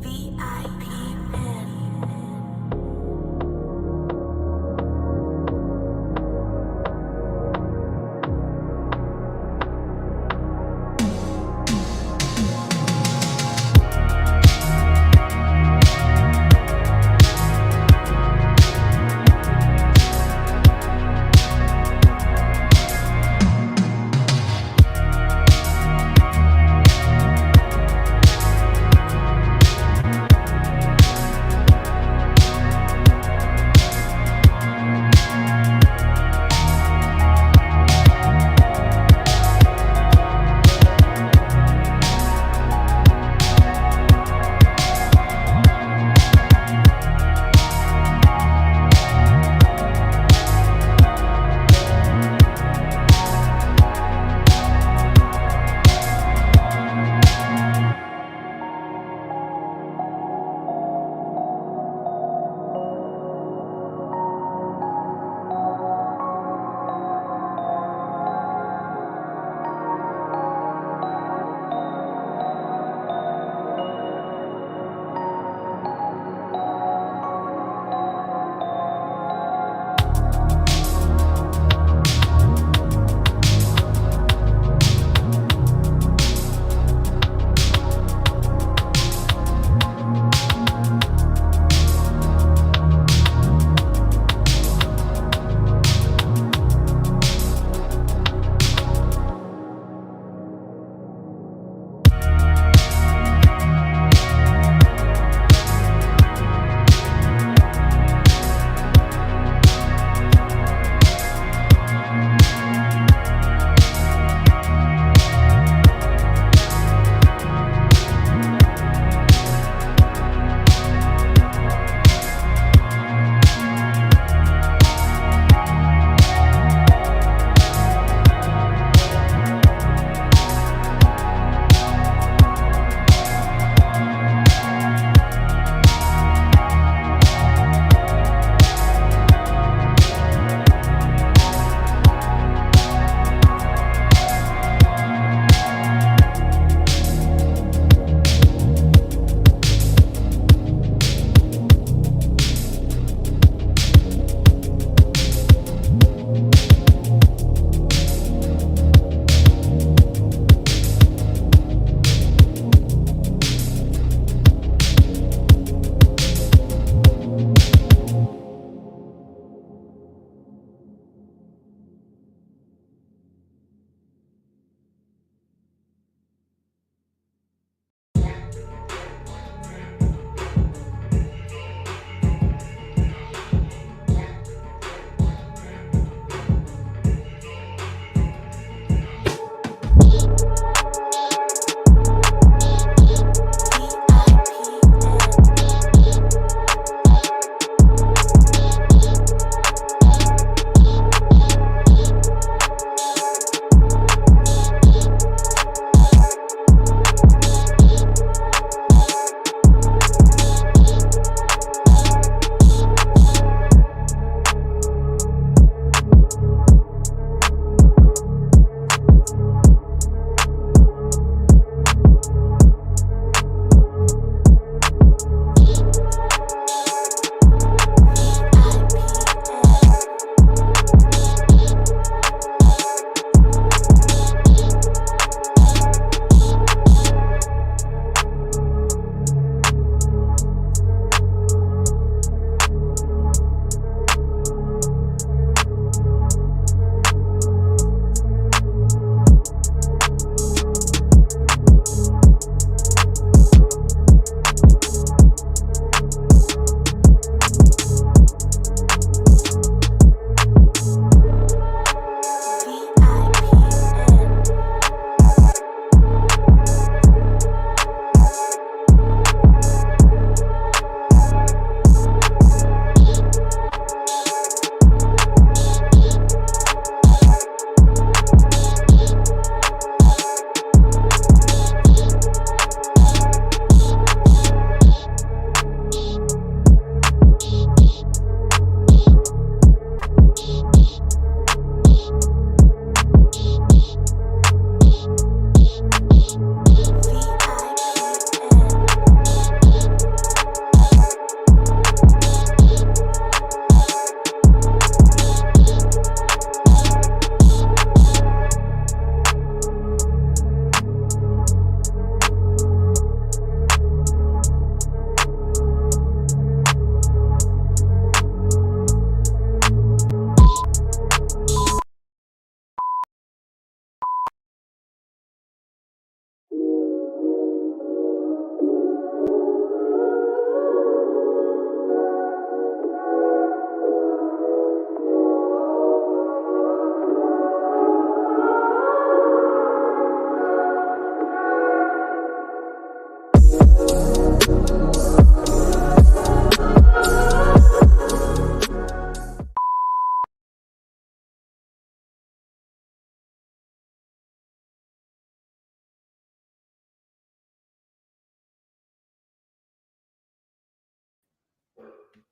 V.I.P.N.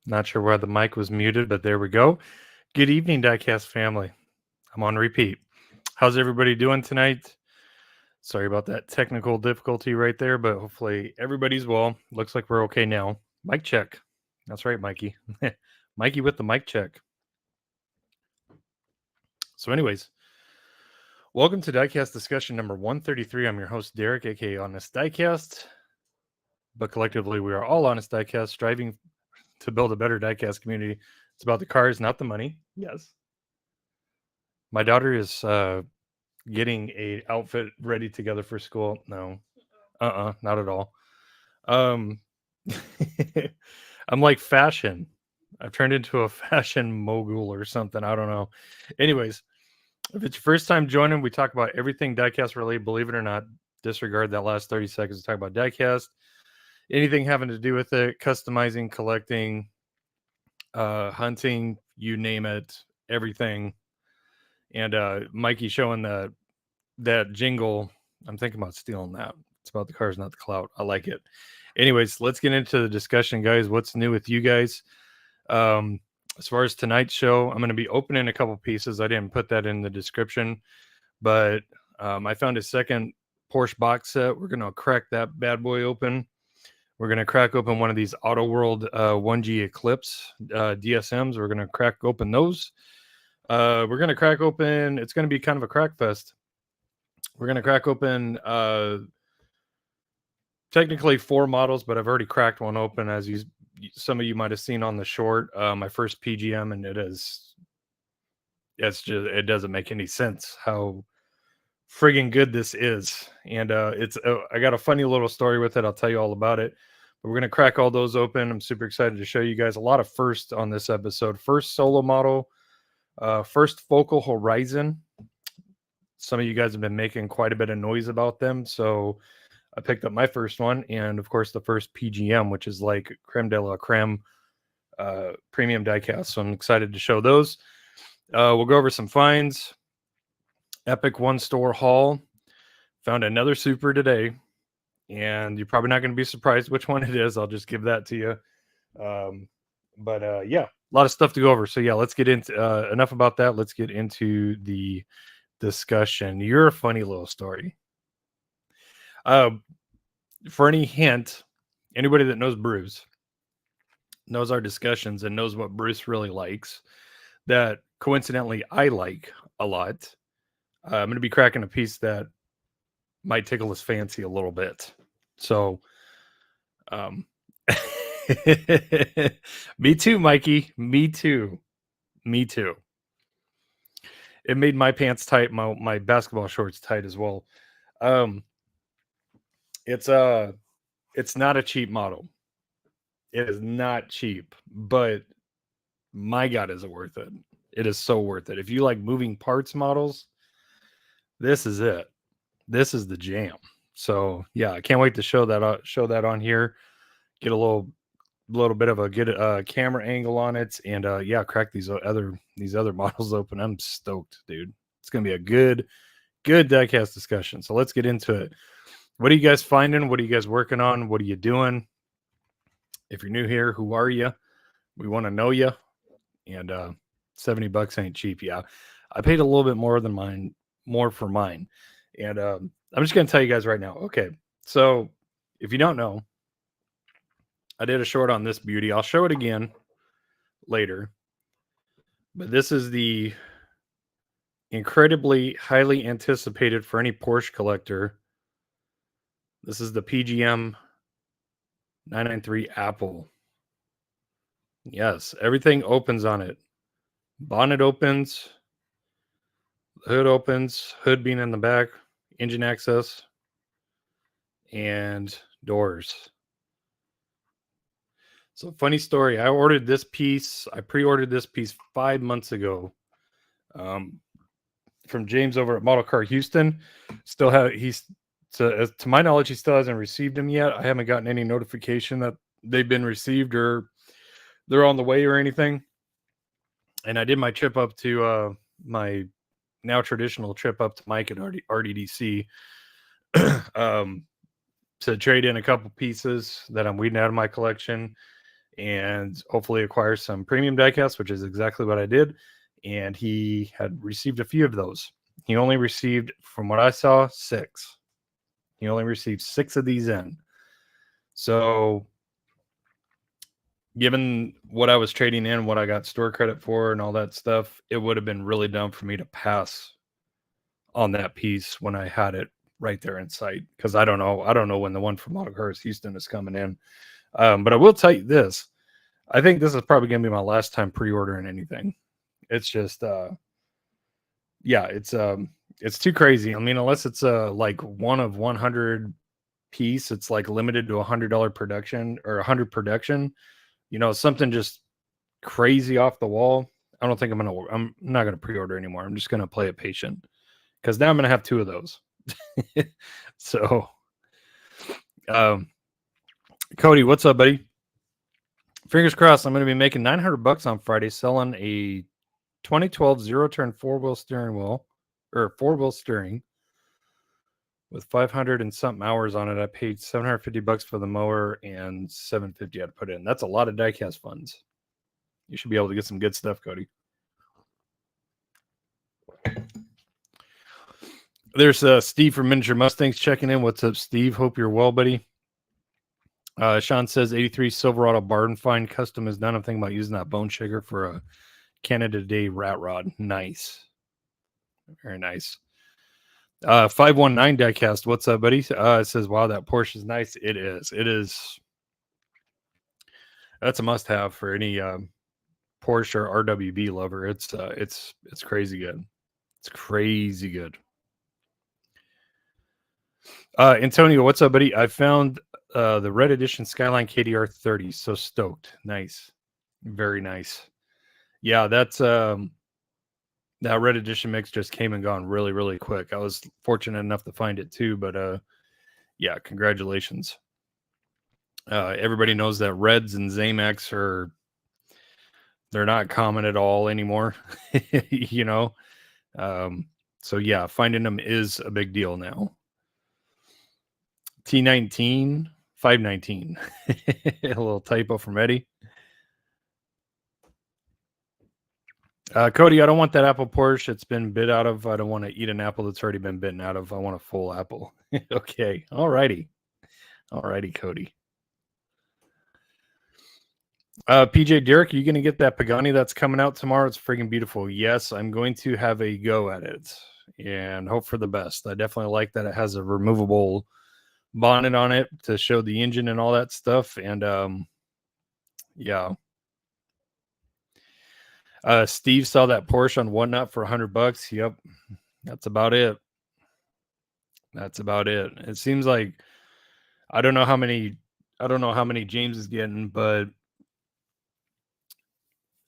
Not sure why the mic was muted, but there we go. Good evening, Diecast family. I'm on repeat. How's everybody doing tonight? Sorry about that technical difficulty right there, but hopefully everybody's well. Looks like we're okay now. Mic check. That's right, Mikey. Mikey with the mic check. So anyways, welcome to Diecast Discussion number 133. I'm your host, Derek, aka Honest Diecast. But collectively, we are all Honest Diecast, striving to build a better diecast community. It's about the cars, not the money. Yes. My daughter is getting a outfit ready together for school. No. Not at all. I'm like fashion. I've turned into a fashion mogul or something. I don't know. Anyways, if it's your first time joining, we talk about everything diecast related. Believe it or not, disregard that last 30 seconds to talk about diecast. Anything having to do with it, customizing, collecting, hunting, you name it, everything. And Mikey showing that jingle. I'm thinking about stealing that. It's about the cars, not the clout. I like it. Anyways, let's get into the discussion, guys. What's new with you guys? As far as tonight's show, I'm going to be opening a couple pieces. I didn't put that in the description, but I found a second Porsche box set. We're going to crack that bad boy open. We're going to crack open one of these Auto World 1G Eclipse DSMs. We're going to crack open those. We're going to crack open, it's going to be kind of a crack fest. We're going to crack open technically 4 models, but I've already cracked one open, as some of you might have seen on the short. My first PGM, and it doesn't make any sense how friggin' good this is. And I got a funny little story with it. I'll tell you all about it. But we're going to crack all those open. I'm super excited to show you guys a lot of firsts on this episode. First solo model, first Focal Horizon. Some of you guys have been making quite a bit of noise about them, so I picked up my first one, and of course the first PGM, which is like creme de la creme premium diecast. So I'm excited to show those. We'll go over some finds. Epic one store haul. Found another super today, and you're probably not going to be surprised which one it is. I'll just give that to you. But yeah, a lot of stuff to go over. So yeah, let's get into enough about that. Let's get into the discussion. You're a funny little story. For any hint, anybody that knows Bruce knows our discussions and knows what Bruce really likes, that coincidentally I like a lot. I'm going to be cracking a piece that might tickle his fancy a little bit. So, me too, Mikey. Me too. It made my pants tight, my basketball shorts tight as well. It's not a cheap model. It is not cheap, but my God, is it worth it? It is so worth it. If you like moving parts models, this is it. This is the jam. So yeah, I can't wait to show that on here. Get a little bit of a good camera angle on it, and yeah, crack these other models open. I'm stoked, dude. It's gonna be a good diecast discussion. So let's get into it. What are you guys finding? What are you guys working on? What are you doing? If you're new here, who are you? We want to know you. And $70 ain't cheap. Yeah, I paid a little bit more for mine. And I'm just gonna tell you guys right now. Okay, so if you don't know, I did a short on this beauty. I'll show it again later. But this is the incredibly highly anticipated for any Porsche collector. This is the PGM 993 Apple. Yes, everything opens on it. Bonnet opens, hood opens, hood being in the back, engine access, and doors. So funny story, I pre-ordered this piece 5 months ago from James over at Model Car Houston. To my knowledge, he still hasn't received them yet. I haven't gotten any notification that they've been received or they're on the way or anything. And I did my trip up to my now traditional trip up to Mike at RDDC to trade in a couple pieces that I'm weeding out of my collection. and hopefully acquire some premium diecast, which is exactly what I did. And he had received a few of those. He only received, from what I saw, 6. He only received 6 of these in. So given what I was trading in, what I got store credit for and all that stuff, it would have been really dumb for me to pass on that piece when I had it right there in sight, because I don't know when the one from Auto Cars Houston is coming in. But I will tell you this, I think this is probably gonna be my last time pre-ordering anything. It's just yeah, it's too crazy. I mean, unless it's like one of 100 piece, it's like limited to $100 production or 100 production, you know, something just crazy off the wall. I'm not gonna pre-order anymore. I'm just gonna play it patient, because now I'm gonna have 2 of those. So Cody, what's up, buddy? Fingers crossed. I'm gonna be making $900 on Friday selling a 2012 zero-turn 4-wheel steering wheel, or 4-wheel steering, with 500 and something hours on it. I paid $750 for the mower and $750 I had to put in. That's a lot of diecast funds. You should be able to get some good stuff, Cody. There's Steve from Miniature Mustangs checking in. What's up, Steve? Hope you're well, buddy. Sean says 83 Silverado barn find custom is done. I'm thinking about using that bone shaker for a Canada Day rat rod. Nice. Very nice. 519 diecast. What's up, buddy? It says, wow, that Porsche is nice. It is. It is. That's a must have for any Porsche or RWB lover. It's crazy good. It's crazy good. Antonio, what's up, buddy? I found the red edition Skyline KDR 30. So stoked. Nice. Very nice. Yeah, that's that red edition mix just came and gone really, really quick. I was fortunate enough to find it too, but yeah, congratulations. Everybody knows that Reds and Zamex they're not common at all anymore. You know? So yeah, finding them is a big deal now. T19, 519. A little typo from Eddie. Cody, I don't want that apple Porsche. It's been bit out of. I don't want to eat an apple that's already been bitten out of. I want a full apple. Okay. All righty. All righty, Cody. PJ Derek, are you going to get that Pagani that's coming out tomorrow? It's freaking beautiful. Yes, I'm going to have a go at it and hope for the best. I definitely like that it has a removable bonnet on it to show the engine and all that stuff. And yeah. Steve saw that Porsche on Whatnot for $100. Yep. That's about it. That's about it. It seems like I don't know how many James is getting, but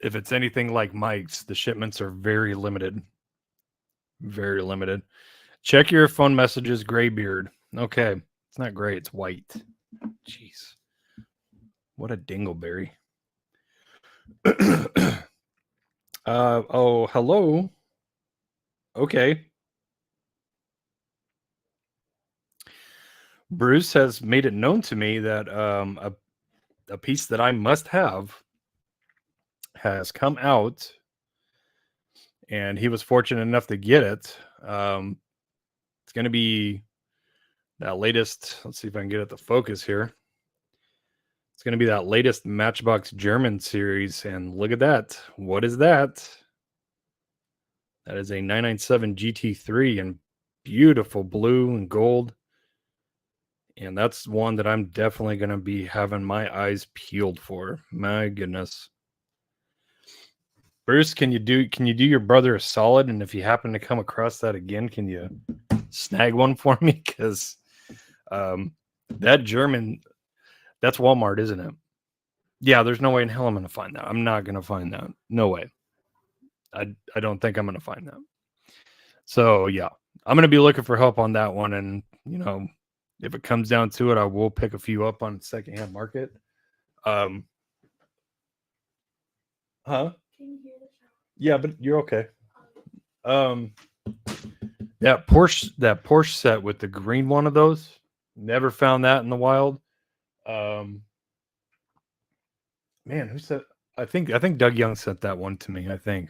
if it's anything like Mike's, the shipments are very limited. Very limited. Check your phone messages, Graybeard. Okay. It's not gray, it's white. Jeez. What a dingleberry. Oh, hello. Okay. Bruce has made it known to me that a piece that I must have has come out, and he was fortunate enough to get it. It's going to be that latest. Let's see if I can get it to focus here. It's going to be that latest Matchbox German series, and look at that. What is that? That is a 997 GT3 in beautiful blue and gold. And that's one that I'm definitely going to be having my eyes peeled for. My goodness. Bruce, can you do your brother a solid? And if you happen to come across that again, can you snag one for me? Because that German, that's Walmart, isn't it? Yeah, there's no way in hell I'm going to find that. I'm not going to find that. No way. I don't think I'm going to find that. So, yeah, I'm going to be looking for help on that one. And, you know, if it comes down to it, I will pick a few up on secondhand market. Huh? Yeah, but you're okay. That Porsche set with the green one of those, never found that in the wild. Man, who said? I think Doug Young sent that one to me. I think,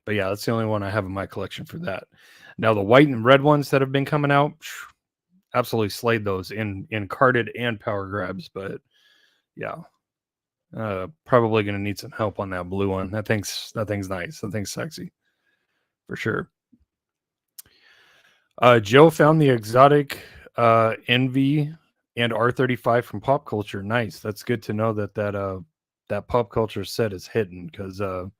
but yeah, that's the only one I have in my collection for that. Now the white and red ones that have been coming out, absolutely slayed those in carded and power grabs. But yeah, probably gonna need some help on that blue one. That thing's nice. That thing's sexy for sure. Joe found the exotic Envy and R35 from Pop Culture. Nice. That's good to know that Pop Culture set is hidden, because that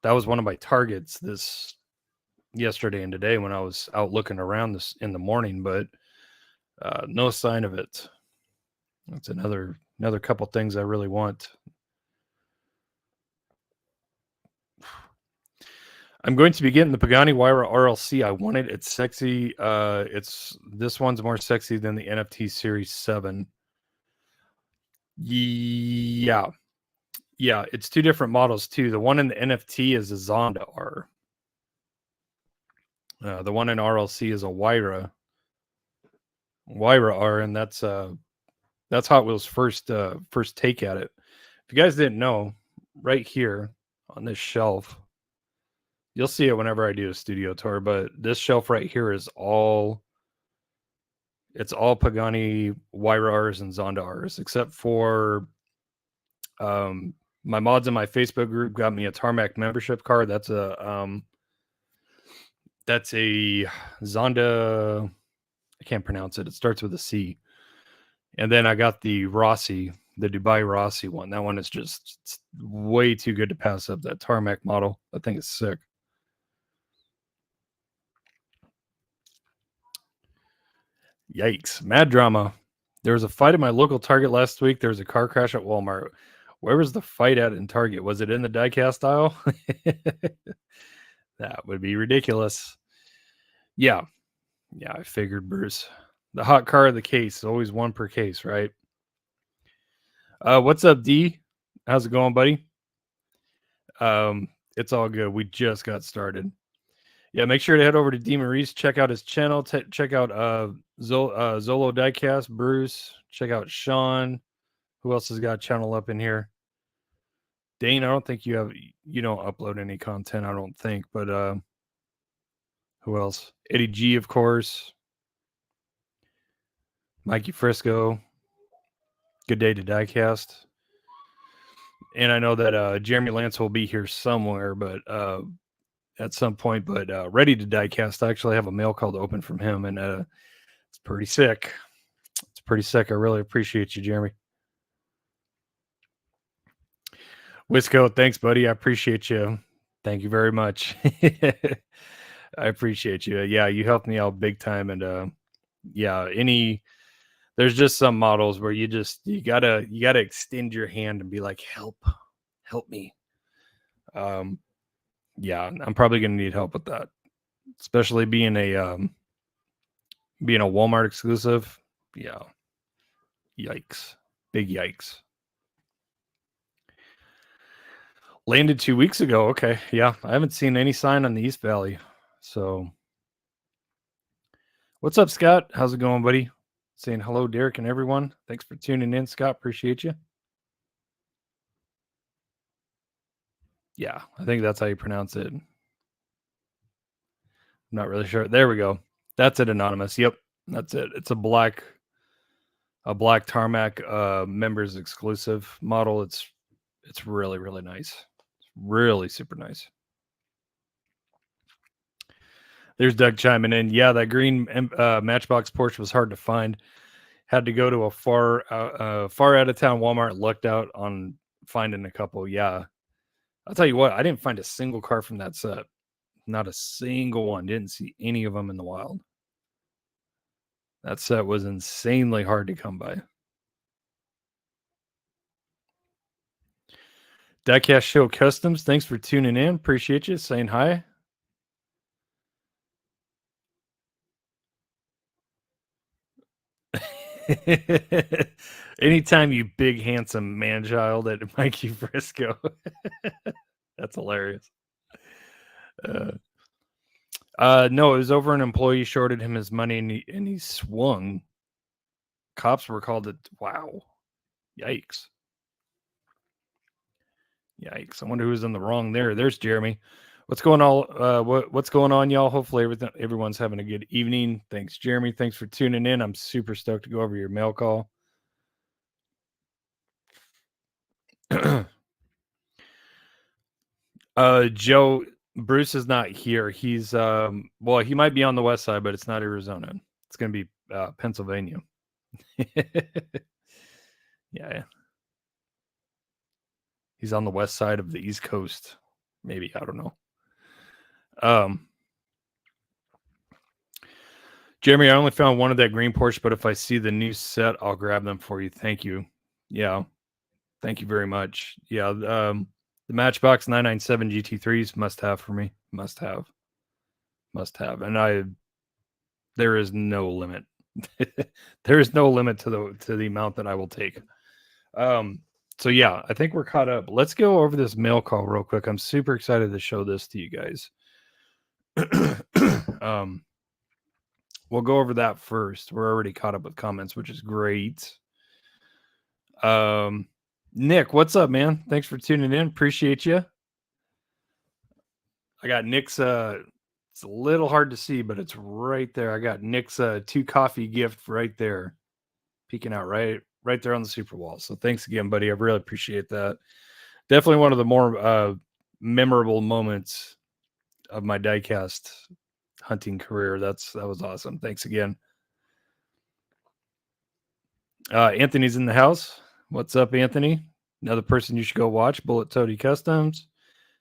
was one of my targets this yesterday and today when I was out looking around this in the morning, but no sign of it. That's another couple things I really want. I'm going to be getting the Pagani Huayra RLC. I want it. It's sexy. This one's more sexy than the NFT Series 7. Yeah. Yeah, it's two different models too. The one in the NFT is a Zonda R. The one in RLC is a Huayra R, and that's Hot Wheels' first take at it. If you guys didn't know, right here on this shelf, you'll see it whenever I do a studio tour, but this shelf right here is all Pagani Huayra R's and Zonda R's, except for my mods in my Facebook group got me a Tarmac membership card. That's a Zonda. I can't pronounce it. It starts with a C. And then I got the Rossi, the Dubai Rossi one. That one is just way too good to pass up. That Tarmac model. I think it's sick. Yikes. Mad drama. There was a fight at my local Target last week. There was a car crash at Walmart. Where was the fight at in Target? Was it in the diecast aisle? That would be ridiculous. Yeah. Yeah, I figured, Bruce. The hot car of the case. Always one per case, right? What's up, D? How's it going, buddy? It's all good. We just got started. Yeah, make sure to head over to D Maurice, check out his channel, check out Zolo Diecast, Bruce, check out Sean. Who else has got a channel up in here? Dane, I don't think you don't upload any content, I don't think, but who else? Eddie G, of course. Mikey Frisco. Good day to Diecast. And I know that Jeremy Lance will be here somewhere, but at some point, but Ready to Diecast, I actually have a mail call to open from him, and it's pretty sick. It's pretty sick. I really appreciate you, Jeremy. Wisco, thanks, buddy. I appreciate you. Thank you very much. I appreciate you. Yeah, you helped me out big time, and yeah, there's just some models where you gotta extend your hand and be like, help me. Yeah, I'm probably gonna need help with that, especially being a Walmart exclusive. Yeah, yikes, big yikes. Landed 2 weeks ago. Okay, yeah, I haven't seen any sign on the East Valley. So, what's up, Scott? How's it going, buddy? Saying hello, Derek, and everyone. Thanks for tuning in, Scott. Appreciate you. Yeah, I think that's how you pronounce it. I'm not really sure. There we go. That's it, Anonymous. Yep, that's it. It's a black Tarmac members exclusive model. It's really, really nice. It's really super nice. There's Doug chiming in. Yeah, that green Matchbox Porsche was hard to find. Had to go to a far out of town Walmart. Lucked out on finding a couple. Yeah, I'll tell you what. I didn't find a single car from that set. Not a single one. Didn't see any of them in the wild. That set was insanely hard to come by. Diecast Show Customs, thanks for tuning in. Appreciate you saying hi. Anytime, you big handsome man child at Mikey Frisco. That's hilarious. No, it was over an employee shorted him his money and he swung. Cops were called. Wow. Yikes. Yikes! I wonder who's in the wrong there. There's Jeremy. What's going on? What's going on, y'all? Hopefully everyone's having a good evening. Thanks, Jeremy. Thanks for tuning in. I'm super stoked to go over your mail call. Joe, Bruce is not here. He's well, he might be on the west side, but it's not Arizona. It's gonna be Pennsylvania. Yeah. He's on the west side of the East Coast. Maybe, I don't know. Jeremy, I only found one of that green Porsche, but if I see the new set, I'll grab them for you. Thank you. Yeah. Thank you very much. Yeah. The Matchbox 997 GT3s must have for me. Must have. And there is no limit. There is no limit to the amount that I will take. So yeah, I think we're caught up. Let's go over this mail call real quick. I'm super excited to show this to you guys. We'll go over that first. We're already caught up with comments, which is great. Nick, what's up, man? Thanks for tuning in. Appreciate you. I got Nick's it's a little hard to see, but it's right there. I got Nick's 2 coffee gift right there, peeking out right there on the super wall. So thanks again, buddy. I really appreciate that. Definitely one of the more memorable moments of my diecast hunting career. That was awesome. Thanks again. Anthony's in the house. What's up, Anthony? Another person you should go watch. Bullet Toady Customs,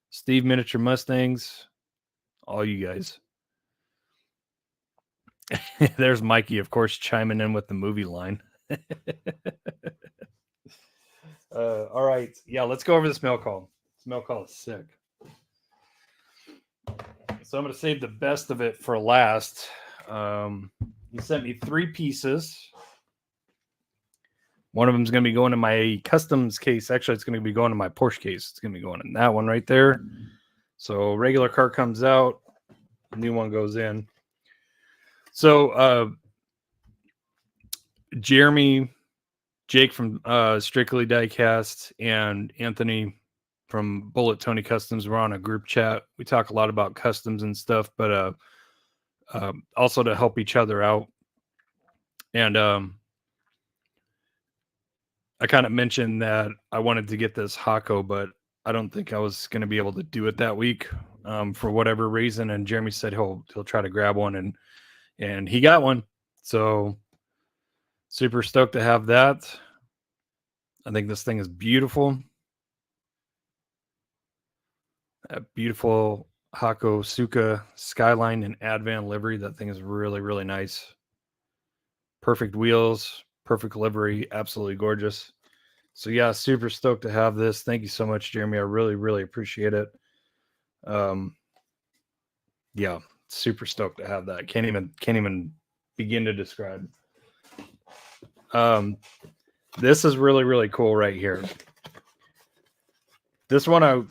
Steve Miniature Mustangs, all you guys. There's Mikey, of course, chiming in with the movie line. All right. Yeah, let's go over this mail call. This mail call is sick. So I'm going to save the best of it for last. He sent me 3 pieces. One of them is going to be going in my customs case. Actually, it's going to be going in my Porsche case. It's going to be going in that one right there. So regular car comes out. New one goes in. So Jeremy, Jake from Strictly Diecast, and Anthony from Bullet Tony Customs were on a group chat. We talk a lot about customs and stuff, but also to help each other out. And I kind of mentioned that I wanted to get this Hako, but I don't think I was going to be able to do it that week for whatever reason. And Jeremy said he'll try to grab one, and he got one. So super stoked to have that. I think this thing is beautiful. A beautiful Hako Suka Skyline and Advan livery. That thing is really, really nice. Perfect wheels, perfect livery, absolutely gorgeous. So yeah, super stoked to have this. Thank you so much, Jeremy. I really, really appreciate it. Yeah, super stoked to have that. Can't even begin to describe. This is really, really cool right here. This one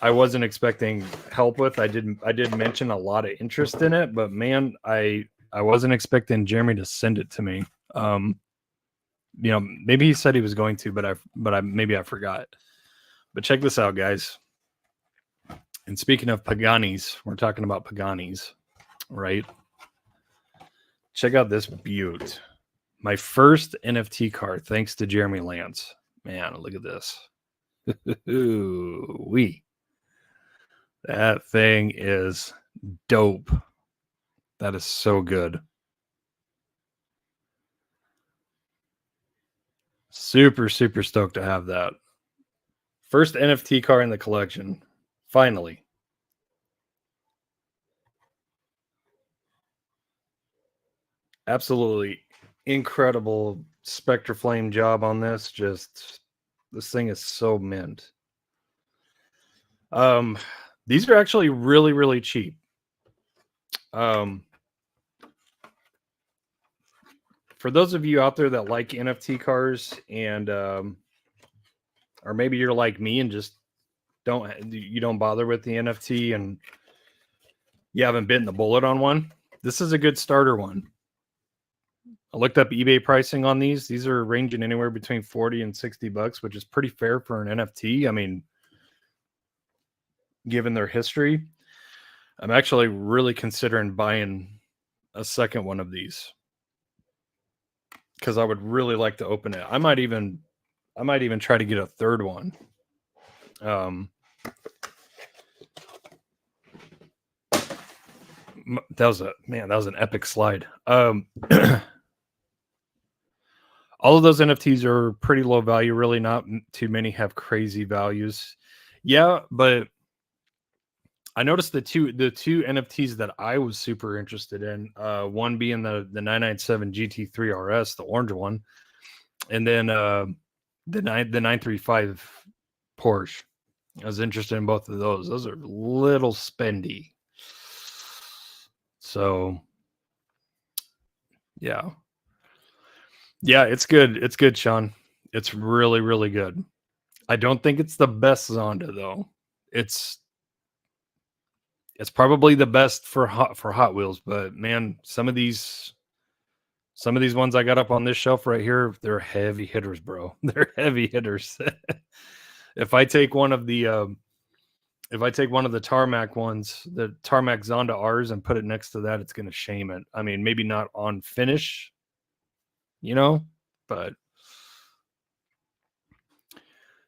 I wasn't expecting help with. I did mention a lot of interest in it, but man, I wasn't expecting Jeremy to send it to me. You know, maybe he said he was going to, but maybe I forgot. But check this out, guys. And speaking of Paganis, we're talking about Paganis, right? Check out this beaut. My first NFT car, thanks to Jeremy Lance. Man, look at this. That thing is dope. That is so good. Super, super stoked to have that. First NFT car in the collection. Finally. Absolutely incredible Spectre Flame job on this. Just, this thing is so mint. These are actually really, really cheap. For those of you out there that like NFT cars and or maybe you're like me and just don't bother with the NFT and you haven't bitten the bullet on one, this is a good starter one. I looked up eBay pricing on these. These are ranging anywhere between $40 and $60, which is pretty fair for an NFT. I mean, given their history. I'm actually really considering buying a second one of these because I would really like to open it. I might even try to get a third one. That was an epic slide. All of those NFTs are pretty low value. Really, not too many have crazy values. Yeah, but I noticed the two NFTs that I was super interested in. One being the 997 GT3 RS, the orange one, and then the 935 Porsche. I was interested in both of those. Those are a little spendy. So yeah, it's good. It's good, Sean. It's really, really good. I don't think it's the best Zonda though. It's probably the best for Hot Wheels, but man, some of these ones I got up on this shelf right here, they're heavy hitters, bro. They're heavy hitters. If I take one of the Tarmac ones, the Tarmac Zonda R's, and put it next to that, it's going to shame it. I mean, maybe not on finish, but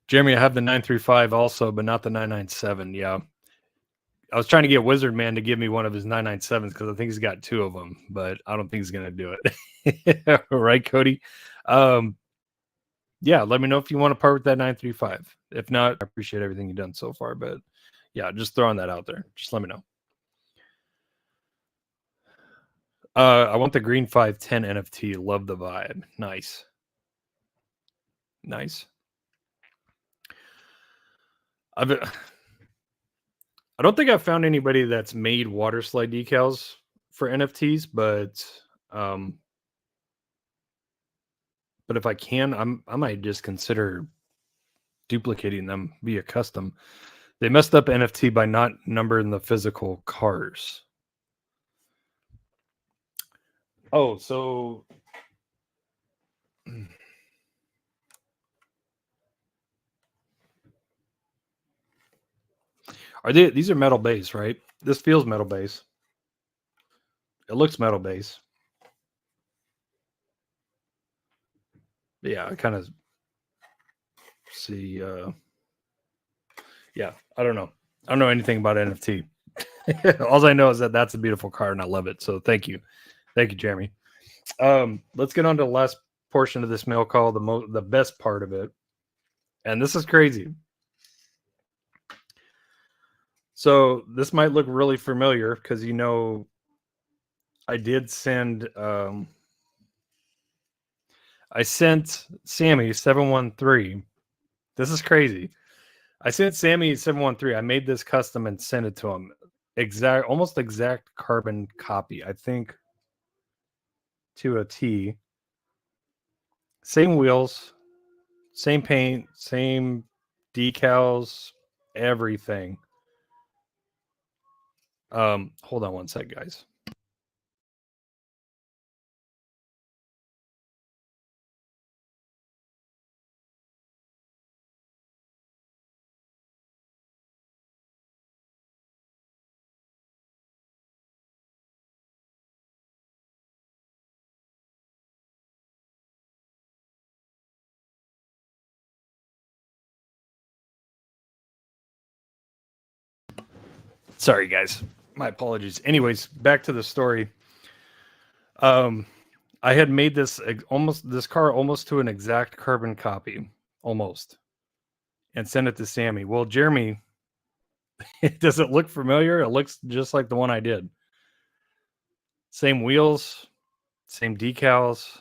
Jeremy, I have the 935 also, but not the 997. Yeah. I was trying to get Wizard Man to give me one of his 997s because I think he's got two of them, but I don't think he's going to do it. Right, Cody? Yeah, let me know if you want to part with that 935. If not, I appreciate everything you've done so far, but yeah, just throwing that out there. Just let me know. I want the green 510 NFT. Love the vibe. Nice. I don't think I've found anybody that's made water slide decals for NFTs, but if I can, I might just consider duplicating them via custom. They messed up NFT by not numbering the physical cars. Oh, so these are metal base, right? This feels metal base. It looks metal base. Yeah, I kind of see. Yeah, I don't know. I don't know anything about NFT. All I know is that that's a beautiful car and I love it. So thank you, Jeremy. Let's get on to the last portion of this mail call, the best part of it, and this is crazy. So this might look really familiar because I did send. I sent Sammy 713. This is crazy. I sent Sammy 713. I made this custom and sent it to him. Almost exact carbon copy, I think, to a T. Same wheels, same paint, same decals, everything. Hold on one sec, guys. Sorry, guys. My apologies. Anyways, back to the story. I had made this car almost to an exact carbon copy, almost, and sent it to Sammy. Well, Jeremy, does it look familiar? It looks just like the one I did. Same wheels, same decals,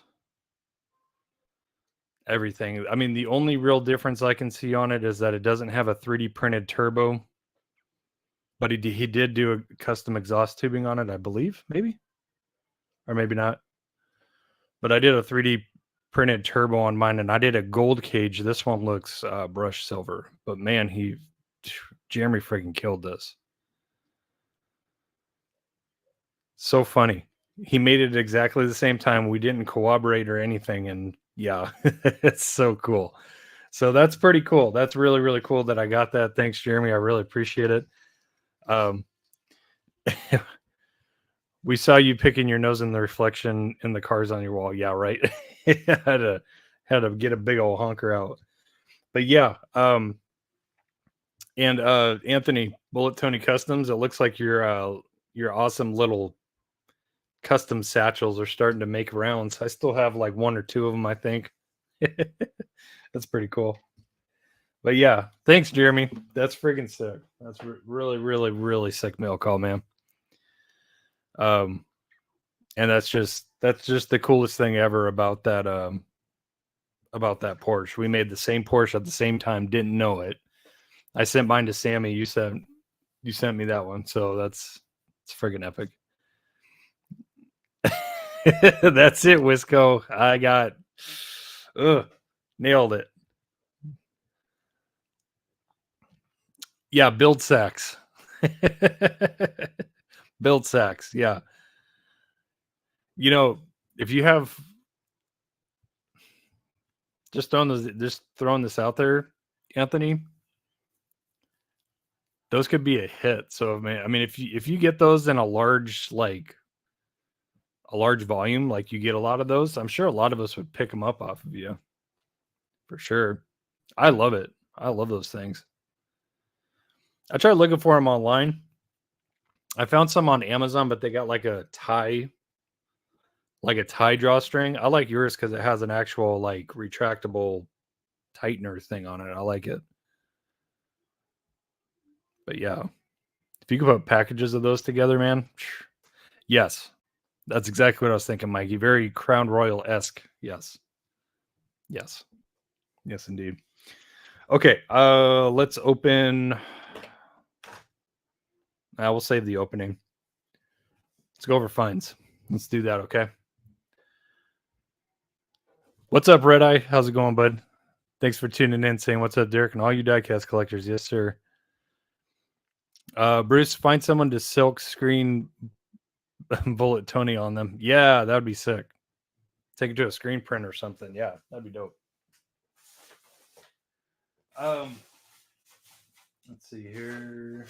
everything. I mean, the only real difference I can see on it is that it doesn't have a 3D printed turbo, but he did do a custom exhaust tubing on it, I believe, maybe, or maybe not. But I did a 3D printed turbo on mine, and I did a gold cage. This one looks brushed silver, but man, Jeremy freaking killed this. So funny. He made it exactly the same time. We didn't cooperate or anything, and yeah, it's so cool. So that's pretty cool. That's really, really cool that I got that. Thanks, Jeremy. I really appreciate it. We saw you picking your nose in the reflection in the cars on your wall. Yeah, right. had to get a big old honker out. But yeah, and Anthony, Bullet Tony Customs, it looks like your awesome little custom satchels are starting to make rounds. I still have like 1 or 2 of them, I think. That's pretty cool. But yeah, thanks, Jeremy. That's friggin' sick. That's really, really, really sick mail call, man. And that's just the coolest thing ever about that Porsche. We made the same Porsche at the same time, didn't know it. I sent mine to Sammy. You sent me that one, so it's friggin' epic. That's it, Wisco. I got nailed it. Yeah, build sacks. Build sacks, yeah. You know, if you have just throwing this out there, Anthony, those could be a hit. So I mean, if you get those in a large volume, like you get a lot of those, I'm sure a lot of us would pick them up off of you. For sure. I love it. I love those things. I tried looking for them online. I found some on Amazon, but they got like a tie drawstring. I like yours because it has an actual like retractable tightener thing on it. I like it. But yeah, if you could put packages of those together, man. Yes, that's exactly what I was thinking, Mikey. Very Crown Royal-esque. Yes, indeed. Okay, let's open. I will save the opening. Let's go over finds. Let's do that, okay? What's up, Red Eye? How's it going, bud? Thanks for tuning in, saying what's up, Derek, and all you diecast collectors. Yes, sir. Bruce, find someone to silk screen Bullet Tony on them. Yeah, that would be sick. Take it to a screen print or something. Yeah, that'd be dope. Let's see here.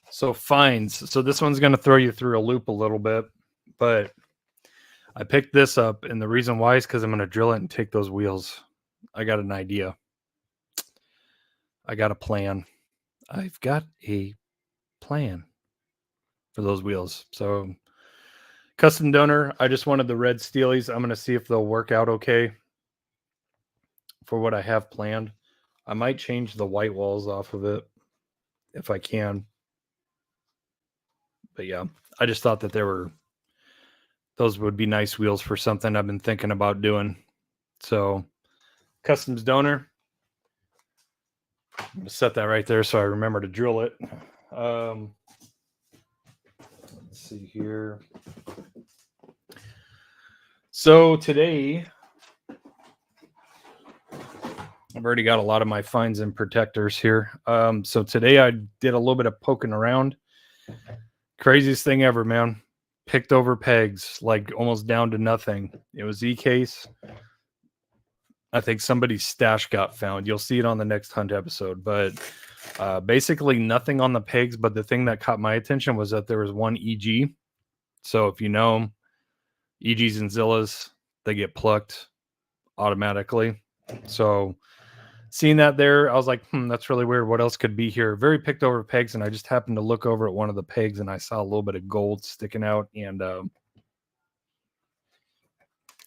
So finds. So this one's going to throw you through a loop a little bit, but I picked this up, and the reason why is because I'm going to drill it and take those wheels. I got an idea. I got a plan. I've got a plan for those wheels. So custom donor, I just wanted the red Steelies. I'm going to see if they'll work out okay for what I have planned. I might change the white walls off of it if I can. But yeah, I just thought that those would be nice wheels for something I've been thinking about doing. So customs donor, I'm going to set that right there so I remember to drill it. Let's see here. So today, I've already got a lot of my finds and protectors here. So today I did a little bit of poking around. Craziest thing ever, man. Picked over pegs, like almost down to nothing. It was E-case. I think somebody's stash got found. You'll see it on the next hunt episode. But basically nothing on the pegs. But the thing that caught my attention was that there was one EG. So if you know, EGs and Zillas, they get plucked automatically. So seeing that there, I was like, that's really weird. What else could be here? Very picked over pegs, and I just happened to look over at one of the pegs, and I saw a little bit of gold sticking out, and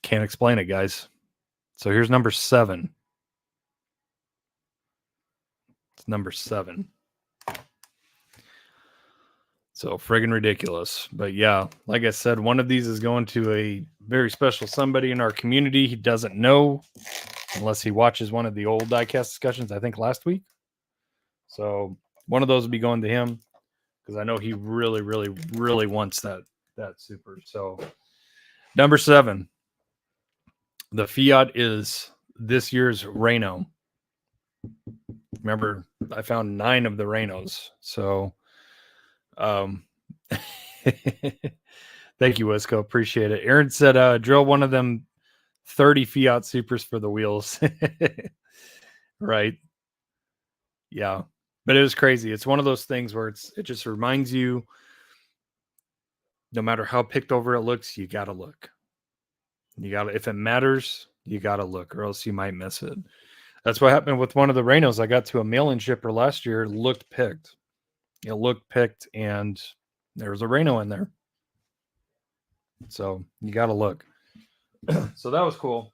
can't explain it, guys. So here's number 7. It's number 7. So friggin' ridiculous. But yeah, like I said, one of these is going to a very special somebody in our community. He doesn't know unless he watches one of the old diecast discussions, I think last week. So one of those will be going to him because I know he really, really, really wants that super. So number 7, the Fiat is this year's Reno. Remember, I found 9 of the Renos. So thank you, Wisco. Appreciate it. Aaron said, drill one of them 30 Fiat Supers for the wheels. Right. Yeah, but it was crazy. It's one of those things where it just reminds you, no matter how picked over it looks, you gotta look. You gotta, if it matters, you gotta look, or else you might miss it. That's what happened with one of the Rhinos. I got to a mail-in shipper last year. It looked picked. It looked picked, and there was a Rhino in there. So you gotta look. So that was cool.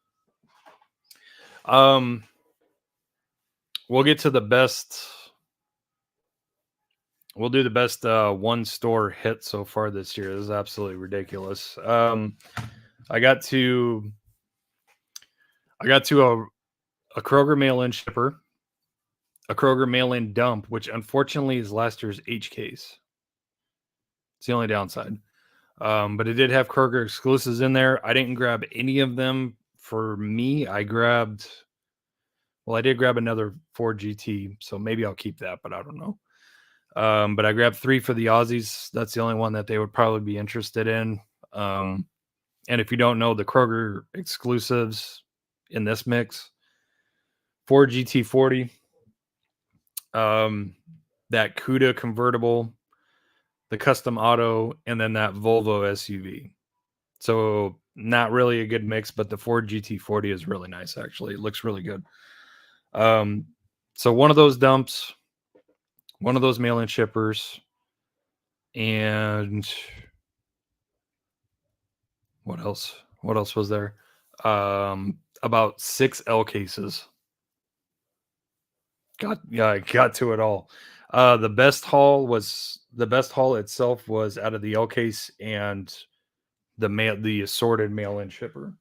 We'll get to the best. We'll do the best one store hit so far this year. This is absolutely ridiculous. I got to a Kroger mail-in shipper, a Kroger mail-in dump, which unfortunately is last year's H case. It's the only downside. But it did have Kroger exclusives in there. I didn't grab any of them for me. I did grab another Ford GT, so maybe I'll keep that, but I don't know. But I grabbed 3 for the Aussies. That's the only one that they would probably be interested in. And if you don't know, the Kroger exclusives in this mix, Ford GT40, that Cuda convertible, the custom auto, and then that Volvo SUV. So not really a good mix, but the Ford GT40 is really nice, actually. It looks really good. So one of those dumps, one of those mail-in shippers, and what else? What else was there? About 6 L cases. I got to it all. The best haul itself was out of the L case and the assorted mail-in shipper.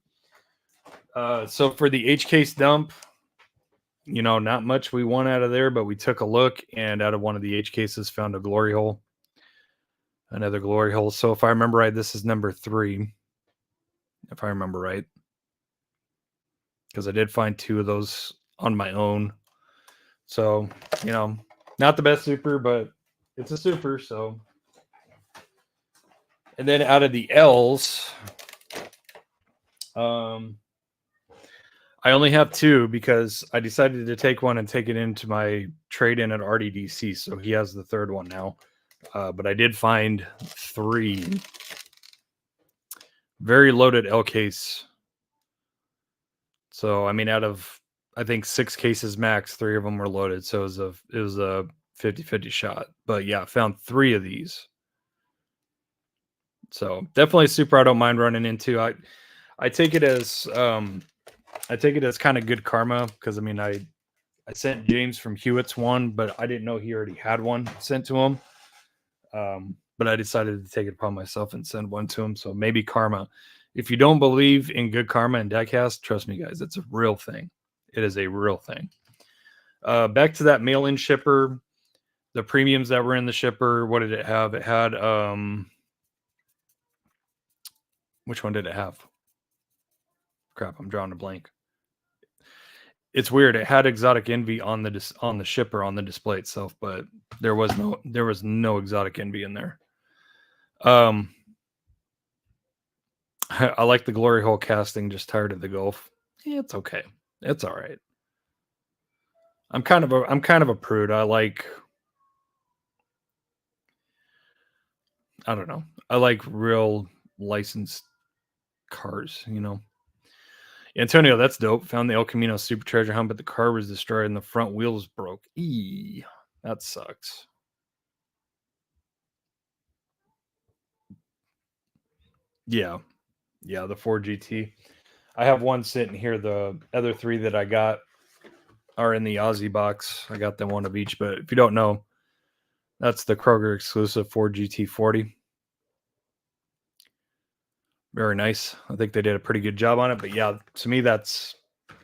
So for the H case dump, not much we won out of there, but we took a look, and out of one of the H cases found a glory hole. Another glory hole. So if I remember right, this is number 3. If I remember right. Because I did find 2 of those on my own. So, not the best super, but it's a super, so. And then out of the L's, I only have 2 because I decided to take one and take it into my trade-in at RDDC, so he has the 3rd one now. But I did find 3 very loaded L case. So, out of, I think 6 cases max, 3 of them were loaded. So it was a 50-50 shot. But yeah, I found 3 of these. So definitely super I don't mind running into. I take it as kind of good karma, because I sent James from Hewitt's one, but I didn't know he already had one sent to him. But I decided to take it upon myself and send one to him. So maybe karma. If you don't believe in good karma and diecast, trust me, guys, it's a real thing. It is a real thing. Back to that mail-in shipper, the premiums that were in the shipper. What did it have? It had which one did it have? Crap, I'm drawing a blank. It's weird. It had Exotic Envy on the shipper on the display itself, but there was no Exotic Envy in there. I like the glory hole casting. Just tired of the Gulf. Yeah, it's okay. It's all right. I'm kind of a prude. I don't know. I like real licensed cars, Antonio, that's dope. Found the El Camino super treasure hunt, but the car was destroyed and the front wheels broke. Eee, that sucks. Yeah, the Ford GT. I have one sitting here. The other 3 that I got are in the Aussie box. I got them one of each, but if you don't know, that's the Kroger exclusive Ford GT40. Very nice. I think they did a pretty good job on it, but yeah, to me, that's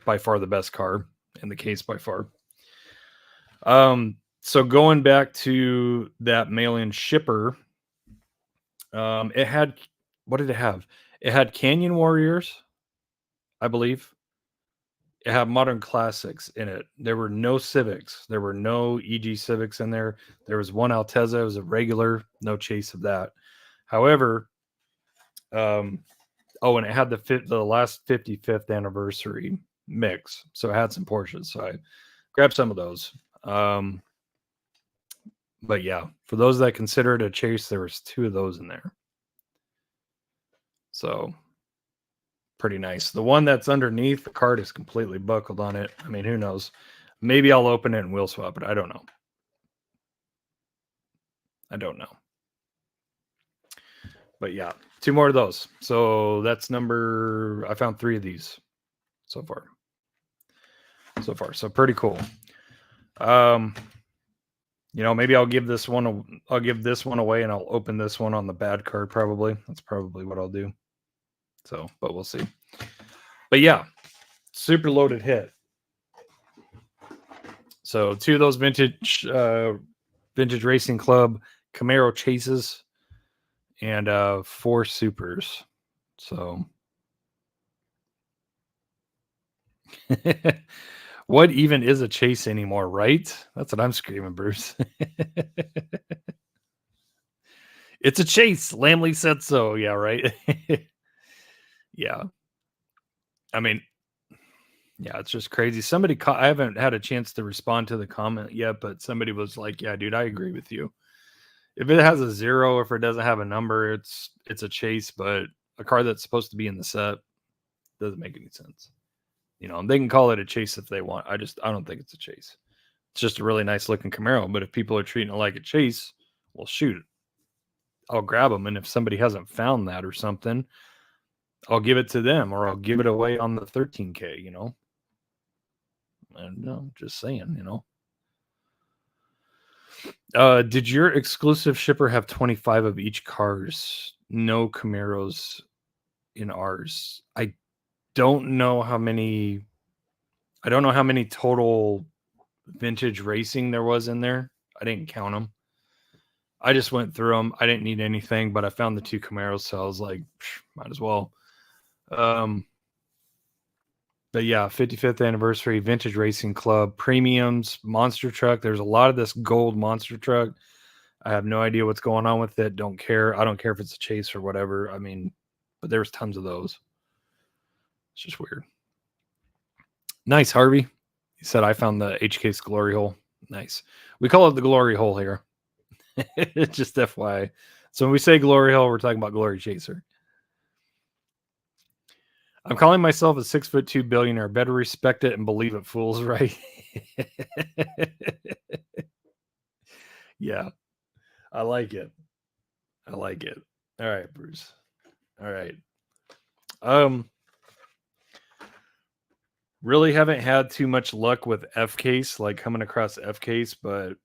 by far the best car in the case by far. So going back to that mail-in shipper, it had, what did it have? It had Canyon Warriors, I believe. It had Modern Classics in it. There were no Civics. There were no EG Civics in there. There was one Altezza. It was a regular, no chase of that. However, and it had the last 55th anniversary mix. So it had some Porsches. So I grabbed some of those. But yeah, for those that consider it a chase, there was 2 of those in there. So pretty nice. The one that's underneath the card is completely buckled on it. I mean, who knows? Maybe I'll open it and we'll swap it. I don't know. But yeah, 2 more of those. So that's I found 3 of these so far. So pretty cool. You know, maybe I'll give this one away and I'll open this one on the bad card probably. That's probably what I'll do. So, but we'll see. But yeah, super loaded hit. So 2 of those vintage racing club Camaro chases and 4 supers. So what even is a chase anymore, right? That's what I'm screaming, Bruce. It's a chase. Lamley said so. Yeah, right. Yeah. I mean, yeah, it's just crazy. I haven't had a chance to respond to the comment yet, but somebody was like, "Yeah, dude, I agree with you. If it has a 0, if it doesn't have a number, it's a chase, but a car that's supposed to be in the set doesn't make any sense. You know, they can call it a chase if they want. I don't think it's a chase. It's just a really nice looking Camaro, but if people are treating it like a chase, well, shoot, I'll grab them. And if somebody hasn't found that or something, I'll give it to them or I'll give it away on the 13K, you know? And no, just saying, you know. Did your exclusive shipper have 25 of each cars? No Camaros in ours. I don't know how many total vintage racing there was in there. I didn't count them. I just went through them. I didn't need anything, but I found the 2 Camaros, so I was like, might as well. But yeah, 55th anniversary vintage racing club premiums monster truck. There's a lot of this gold monster truck. I have no idea what's going on with it. Don't care. I don't care if it's a chase or whatever. I mean, but there's tons of those. It's just weird. Nice, Harvey. He said I found the HK's glory hole. Nice. We call it the glory hole here. Just FYI. So when we say glory hole, we're talking about glory chaser. I'm calling myself a 6'2" billionaire. Better respect it and believe it, fools, right? Yeah. I like it. All right, Bruce. All right. Really haven't had too much luck with F-Case, like coming across F-Case, but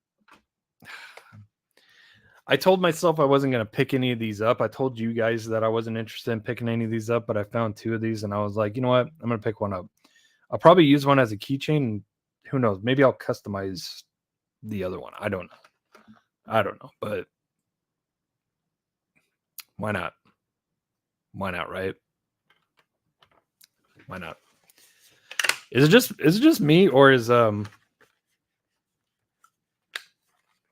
I told myself I wasn't going to pick any of these up. I told you guys that I wasn't interested in picking any of these up, but I found 2 of these and I was like, you know what? I'm going to pick one up. I'll probably use one as a keychain. Who knows? Maybe I'll customize the other one. I don't know, but why not? Why not, right? Why not? Is it just me or is oh,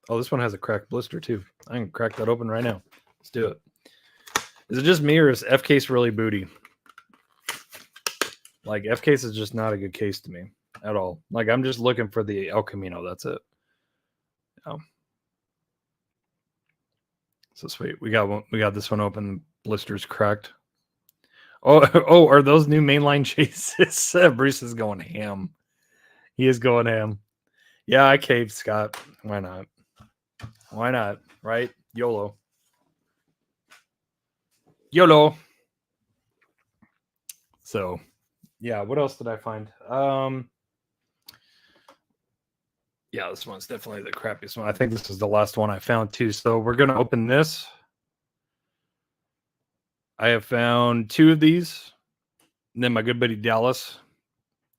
this one has a cracked blister too. I can crack that open right now. Let's do it. Is it just me or is F-Case really booty? Like F-Case is just not a good case to me at all. Like I'm just looking for the El Camino. That's it. Oh. So sweet. We got this one open. Blisters cracked. Oh, are those new mainline chases? Bruce is going ham. He is going ham. Yeah, I caved, Scott. Why not? Why not? Right? YOLO. So, yeah, what else did I find? Yeah, this one's definitely the crappiest one. I think this is the last one I found too. So we're going to open this. I have found 2 of these. And then my good buddy Dallas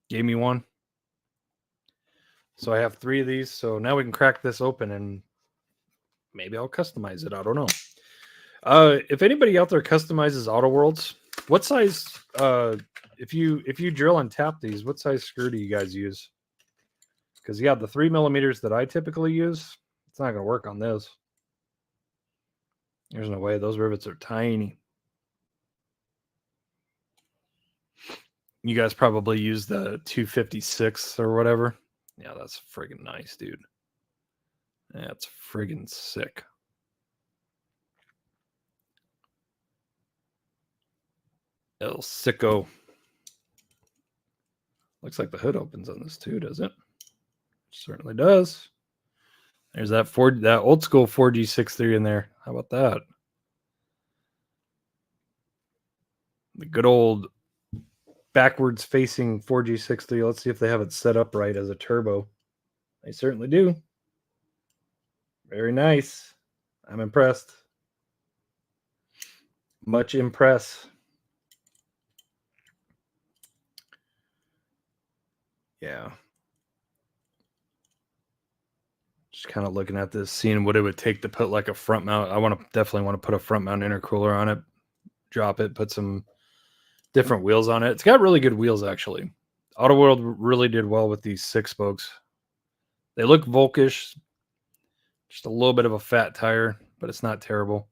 gave me one. So I have 3 of these. So now we can crack this open and maybe I'll customize it. I don't know. If anybody out there customizes Auto Worlds, what size, if you drill and tap these, what size screw do you guys use? Because yeah, the 3mm that I typically use, it's not going to work on this. There's no way. Those rivets are tiny. You guys probably use the 256 or whatever. Yeah, that's friggin' nice, dude. That's friggin' sick. El Sicko. Looks like the hood opens on this too, does it? Certainly does. There's that old school 4G63 in there. How about that? The good old backwards facing 4G63. Let's see if they have it set up right as a turbo. They certainly do. Very nice. I'm impressed. Much impressed. Yeah. Just kind of looking at this, seeing what it would take to put like a front mount. Definitely want to put a front mount intercooler on it, drop it, put some different wheels on it. It's got really good wheels, actually. Auto World really did well with these 6 spokes. They look Volkish, just a little bit of a fat tire, but it's not terrible.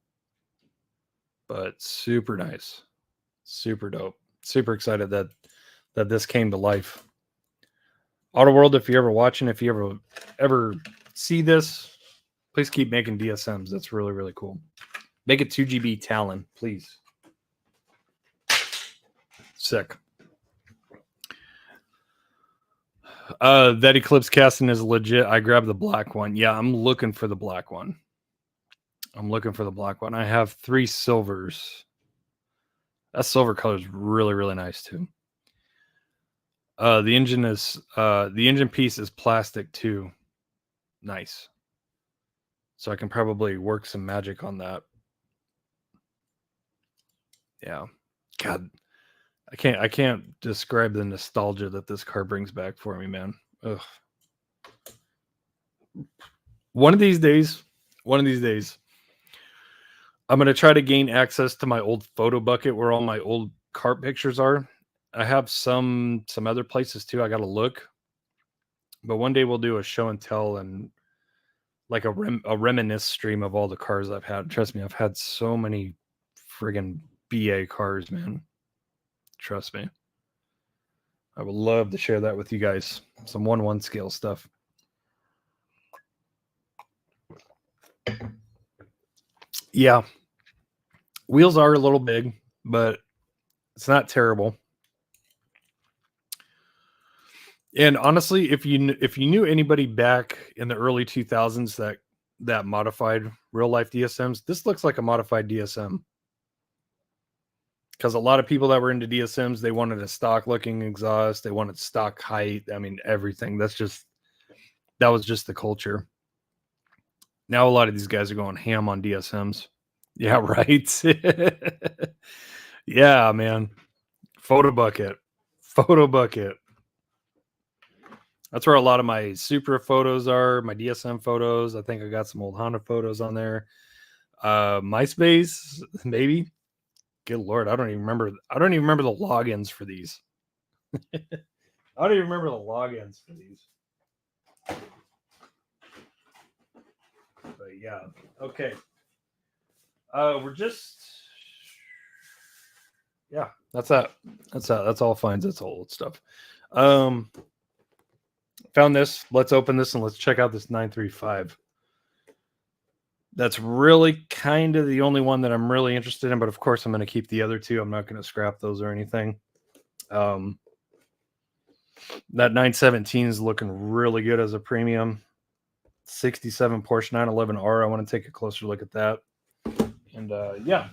But super nice, super dope. Super excited that this came to life. Auto World, if you're ever watching, if you ever see this, please keep making DSMs. That's really, really cool. Make it 2GB Talon, please. Sick. That Eclipse casting is legit. I grabbed the black one. Yeah, I'm looking for the black one. I have 3 silvers. That silver color is really, really nice too. The engine piece is plastic too. Nice. So I can probably work some magic on that. Yeah. God, I can't describe the nostalgia that this car brings back for me, man. Ugh. One of these days, I'm going to try to gain access to my old photo bucket where all my old kart pictures are. I have some other places too. I got to look. But one day we'll do a show and tell and like a reminisce stream of all the cars I've had. Trust me, I've had so many friggin' BA cars, man. Trust me. I would love to share that with you guys. Some 1/1 scale stuff. Yeah. Wheels are a little big, but it's not terrible. And honestly, if you knew anybody back in the early 2000s that modified real life DSMs, this looks like a modified DSM. Because a lot of people that were into DSMs, they wanted a stock looking exhaust, they wanted stock height. I mean, everything. That was just the culture. Now a lot of these guys are going ham on DSMs. Yeah, right. Yeah, man. Photo bucket. That's where a lot of my Supra photos are, my DSM photos. I think I got some old Honda photos on there. MySpace, maybe. Good Lord, I don't even remember the logins for these. I don't even remember the logins for these. But yeah, okay. We're just, yeah, that's that. That's all fines. That's all old stuff. Found this. Let's open this and let's check out this 935. That's really kind of the only one that I'm really interested in, but of course I'm going to keep the other 2. I'm not going to scrap those or anything. That 917 is looking really good as a premium. 67 Porsche 911R. I want to take a closer look at that. And yeah.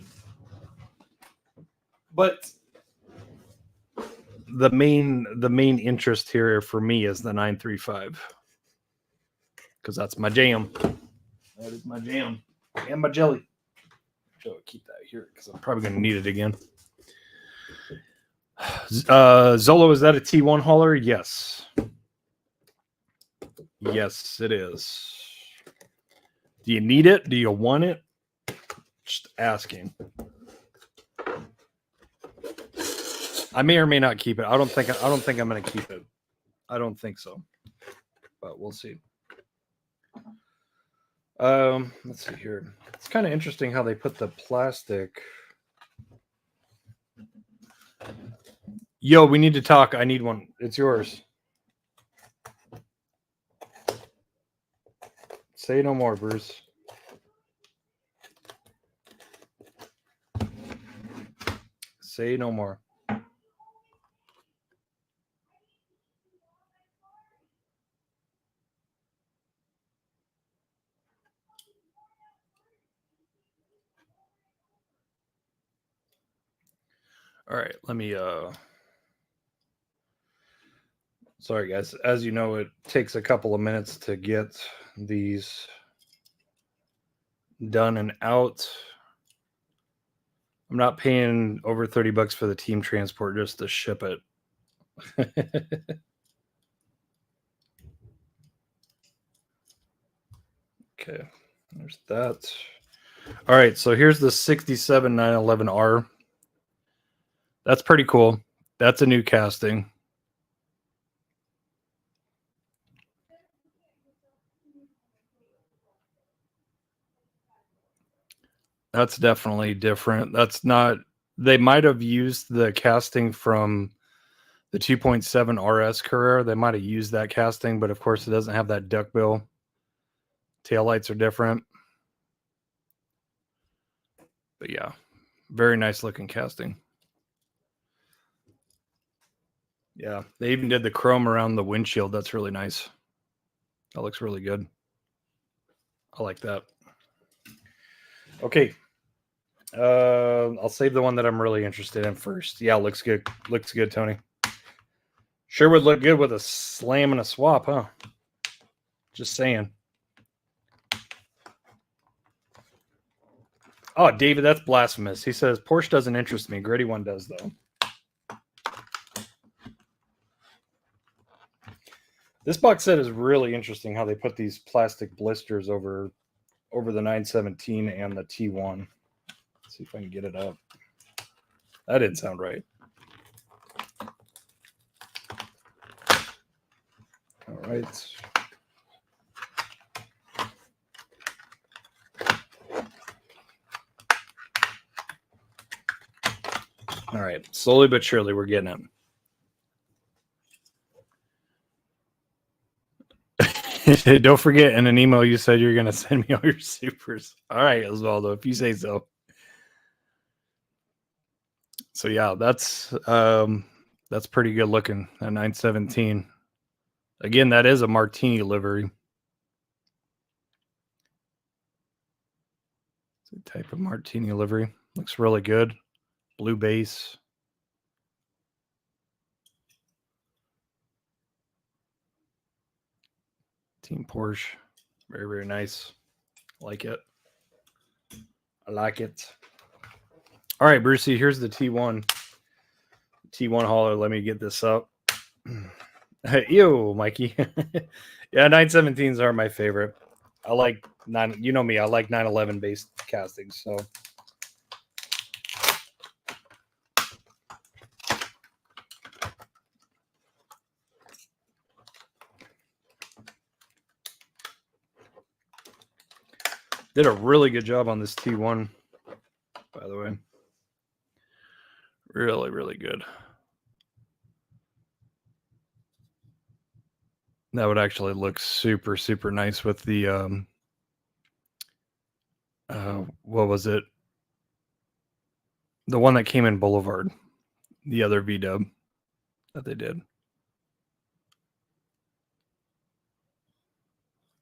But the main interest here for me is the 935. Because that's my jam. That is my jam. And my jelly. So I'll keep that here because I'm probably going to need it again. Zolo, is that a T1 hauler? Yes. Yes, it is. Do you need it? Do you want it? Just asking. I may or may not keep it. I don't think I'm going to keep it. I don't think so. But we'll see. Let's see here. It's kind of interesting how they put the plastic. Yo, we need to talk. I need one. It's yours. Say no more, Bruce. Say no more. All right, let me sorry guys, as you know, it takes a couple of minutes to get these done and out. I'm not paying over $30 for the team transport just to ship it. Okay, there's that. All right, so here's the 67 911R. That's pretty cool. That's a new casting. That's definitely different. That's not, they might have used the casting from the 2.7 RS Carrera. They might have used that casting, but of course it doesn't have that duckbill. Taillights are different. But yeah, very nice looking casting. Yeah, they even did the chrome around the windshield. That's really nice. That looks really good. I like that. Okay. I'll save the one that I'm really interested in first. Yeah, looks good. Looks good, Tony. Sure would look good with a slam and a swap, huh? Just saying. Oh, David, that's blasphemous. He says, Porsche doesn't interest me. Gritty one does, though. This box set is really interesting how they put these plastic blisters over the 917 and the T1. Let's see if I can get it up. That didn't sound right. All right. All right. Slowly but surely, we're getting it. Don't forget, in an email you said you're going to send me all your supers. All right, Osvaldo, if you say so. So yeah, that's pretty good looking. That 917. Again, that is a Martini livery. It's a type of Martini livery. Looks really good. Blue base. Team Porsche. Very, very nice. Like it. I like it. All right, Brucey, here's the T1. T1 hauler. Let me get this up. Ew, Mikey. Yeah, 917s are my favorite. I like 9. You know me. I like 911 based castings. So did a really good job on this T1, by the way. Really, really good. That would actually look super, super nice with the what was it? The one that came in Boulevard, the other V-dub that they did.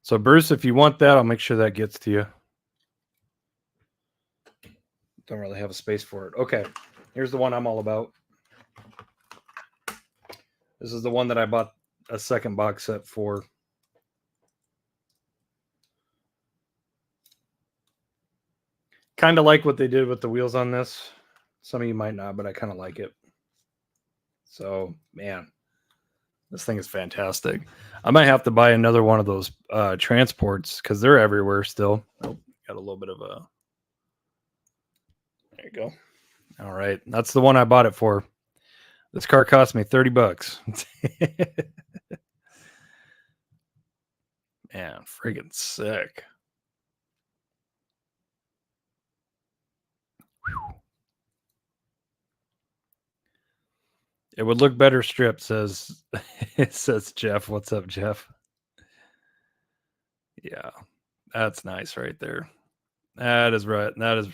So Bruce, if you want that, I'll make sure that gets to you. Don't really have a space for it. Okay, here's the one I'm all about. This is the one that I bought a second box set for. Kind of like what they did with the wheels on this. Some of you might not, but I kind of like it. So, man, this thing is fantastic. I might have to buy another one of those transports because they're everywhere still. Oh, got a little bit of a... There you go. All right. That's the one I bought it for. This car cost me $30. Man, friggin' sick. Whew. It would look better stripped, says it says Jeff. What's up, Jeff? Yeah. That's nice right there. That is right. That's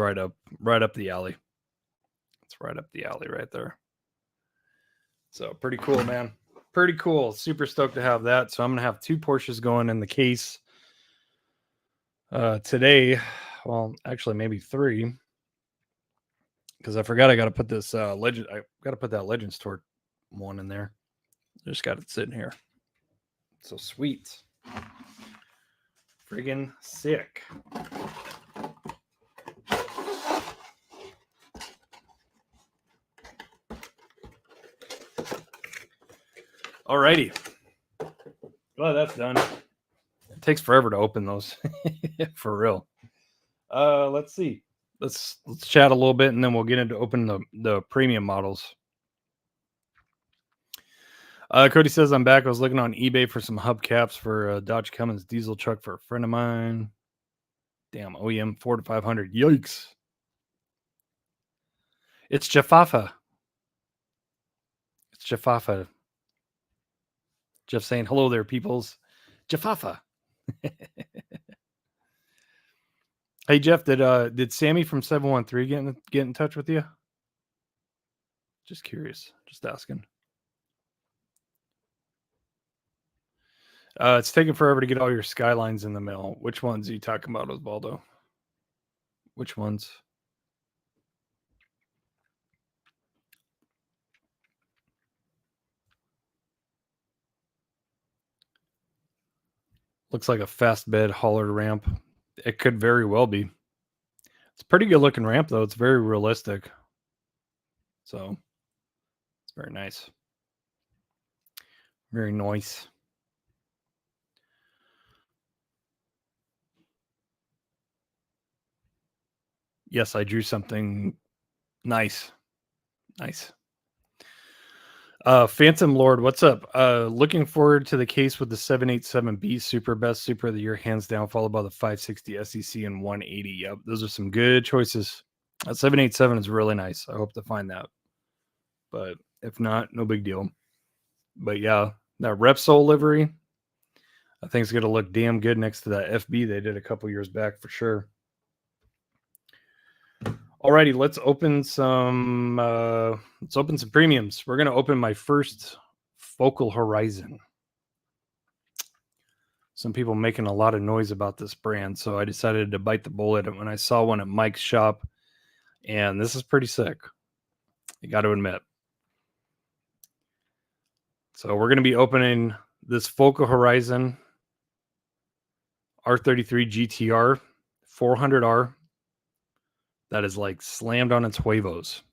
right up the alley. It's right up the alley right there. So pretty cool, man. Pretty cool. Super stoked to have that. So I'm gonna have 2 Porsches going in the case today. Well, actually maybe 3. Because I forgot I gotta put this legend. I gotta put that Legends Tour one in there. Just got it sitting here. So sweet. Friggin' sick. Alrighty. Well, that's done. It takes forever to open those. For real. Let's see. Let's chat a little bit and then we'll get into opening the premium models. Cody says, I'm back. I was looking on eBay for some hubcaps for a Dodge Cummins diesel truck for a friend of mine. Damn, OEM 400 to 500. Yikes. It's Jaffafa. It's Jaffafa. Jeff saying, hello there, peoples. Jaffafa. Hey, Jeff, did Sammy from 713 get in touch with you? Just curious. Just asking. It's taking forever to get all your Skylines in the mail. Which ones are you talking about, Osvaldo? Which ones? Looks like a fast bed hauler ramp. It could very well be. It's a pretty good looking ramp, though. It's very realistic. So, it's very nice. Very nice. Yes, I drew something nice. Nice. Phantom Lord, what's up? Looking forward to the case with the 787B Super, best Super of the year, hands down, followed by the 560 SEC and 180. Yep, those are some good choices. 787 is really nice. I hope to find that. But if not, no big deal. But yeah, that Repsol livery, I think it's going to look damn good next to that FB they did a couple years back for sure. Alrighty, let's open some premiums. We're going to open my first Focal Horizon. Some people making a lot of noise about this brand, so I decided to bite the bullet when I saw one at Mike's shop, and this is pretty sick. You got to admit. So we're going to be opening this Focal Horizon R33 GTR 400R. That is like slammed on its huevos.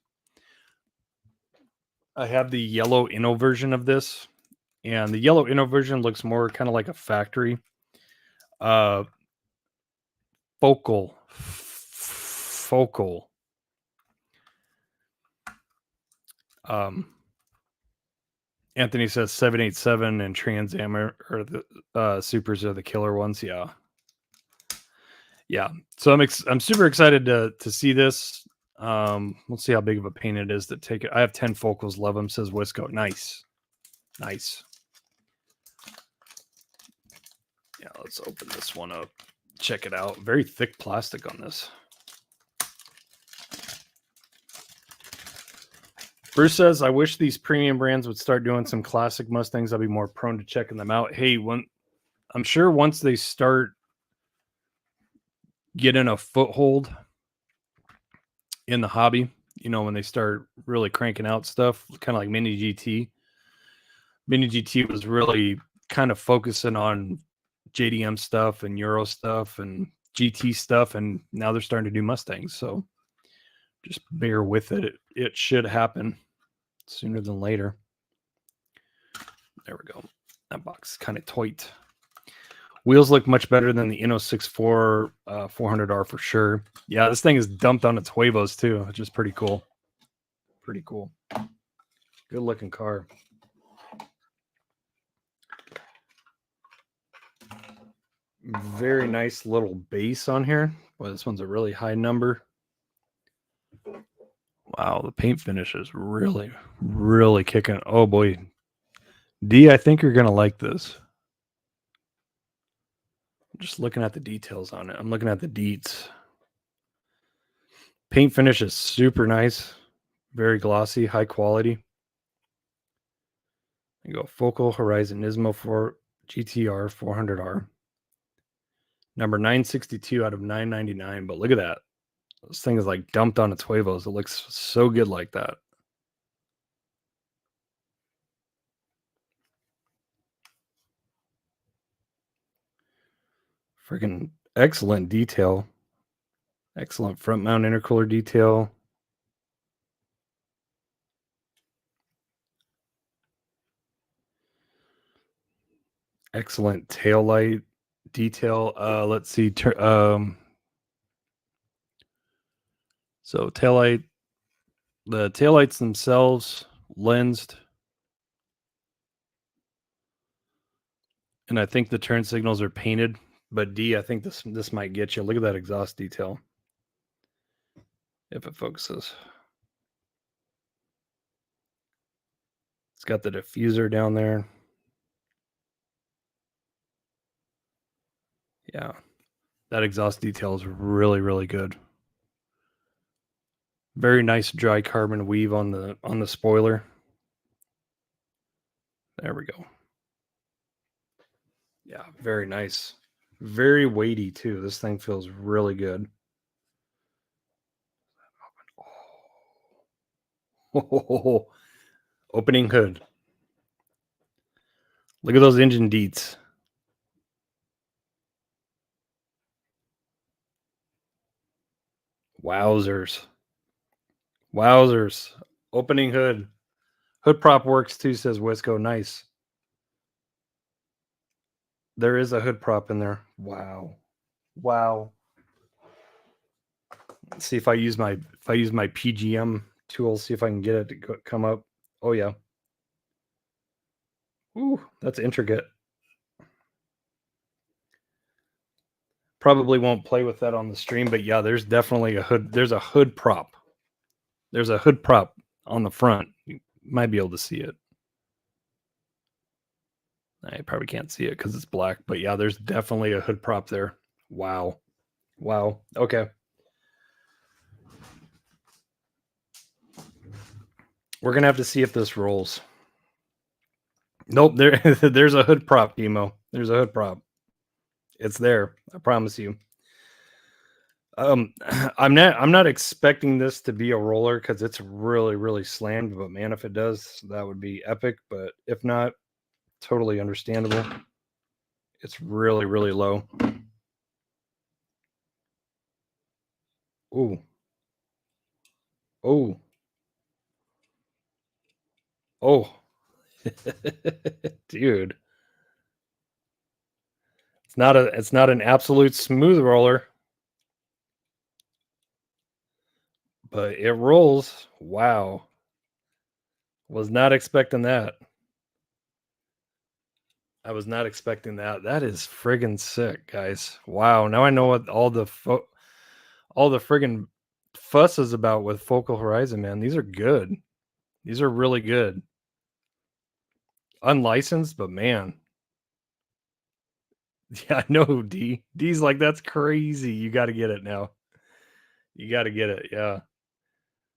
I have the yellow Inno version of this, and the yellow Inno version looks more kind of like a factory. Focal. Anthony says 787 and Trans Am are the supers are the killer ones. Yeah. So I'm super excited to see this. We'll see how big of a pain it is to take it. I have 10 Focals. Love them, says Wisco. Nice. Yeah, let's open this one up. Check it out. Very thick plastic on this. Bruce says, I wish these premium brands would start doing some classic Mustangs. I'll be more prone to checking them out. Hey, I'm sure once they start getting a foothold in the hobby, you know, when they start really cranking out stuff, kind of like Mini GT. Mini GT was really kind of focusing on JDM stuff and Euro stuff and GT stuff, and now they're starting to do Mustangs. So just bear with it. It should happen sooner than later. There we go. That box is kind of tight. Wheels look much better than the Inno 6.4 400R for sure. Yeah, this thing is dumped on its huevos too, which is pretty cool. Pretty cool. Good looking car. Very nice little base on here. Boy, this one's a really high number. Wow, the paint finish is really, really kicking. Oh boy. D, I think you're going to like this. Just looking at the details on it. I'm looking at the deets. Paint finish is super nice. Very glossy, high quality. You go Focal Horizon Nismo 4 GTR 400R. Number 962 out of 999. But look at that. This thing is like dumped on its huevos. It looks so good like that. Freaking excellent detail. Excellent front mount intercooler detail. Excellent tail light detail. Let's see. So taillight, the taillights themselves lensed, and I think the turn signals are painted. But D, I think this might get you. Look at that exhaust detail. If it focuses, it's got the diffuser down there. Yeah, that exhaust detail is really, really good. Very nice dry carbon weave on the spoiler. There we go. Yeah, very nice. Very weighty too. This thing feels really good. Oh. Opening hood. Look at those engine deets. Wowzers. Wowzers. Opening hood. Hood prop works too, says Wisco. Nice. There is a hood prop in there. Wow. Wow. Let's see if I use my PGM tool, see if I can get it to come up. Oh yeah. Ooh, that's intricate. Probably won't play with that on the stream, but yeah, there's definitely a hood. There's a hood prop. There's a hood prop on the front. You might be able to see it. I probably can't see it because it's black, but yeah, there's definitely a hood prop there. Wow. Wow. Okay. We're going to have to see if this rolls. Nope, there's a hood prop, Demo. There's a hood prop. It's there. I promise you. I'm not expecting this to be a roller because it's really, really slammed, but man, if it does, that would be epic. But if not, totally understandable. It's really, really low. Ooh. Oh. Oh. Dude. It's not an absolute smooth roller. But it rolls. Wow. Was not expecting that. I was not expecting that. That is friggin' sick, guys. Wow. Now I know what all the friggin' fuss is about with Focal Horizon, man. These are good. These are really good. Unlicensed, but man. Yeah, I know, D. D's like, that's crazy. You got to get it now. You got to get it. Yeah.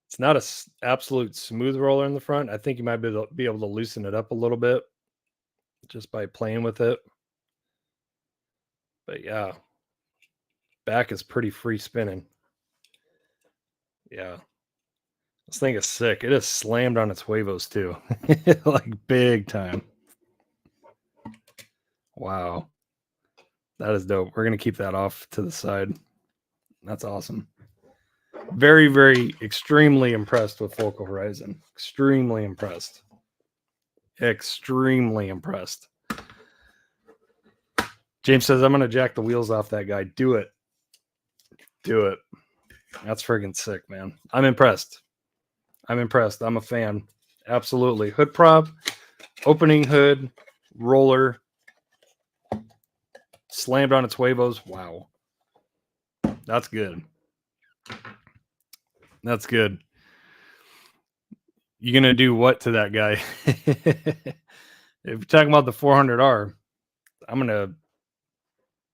It's not a absolute smooth roller in the front. I think you might be able to loosen it up a little bit just by playing with it. But yeah, back is pretty free spinning. Yeah. This thing is sick. It is slammed on its huevos too. Like big time. Wow. That is dope. We're going to keep that off to the side. That's awesome. Very, very, extremely impressed with Focal Horizon. Extremely impressed. Extremely impressed. James says, I'm going to jack the wheels off that guy. Do it. Do it. That's friggin' sick, man. I'm impressed. I'm impressed. I'm a fan. Absolutely. Hood prop, opening hood, roller, slammed on its huevos. Wow. That's good. That's good. You gonna do what to that guy? If you're talking about the 400R, I'm gonna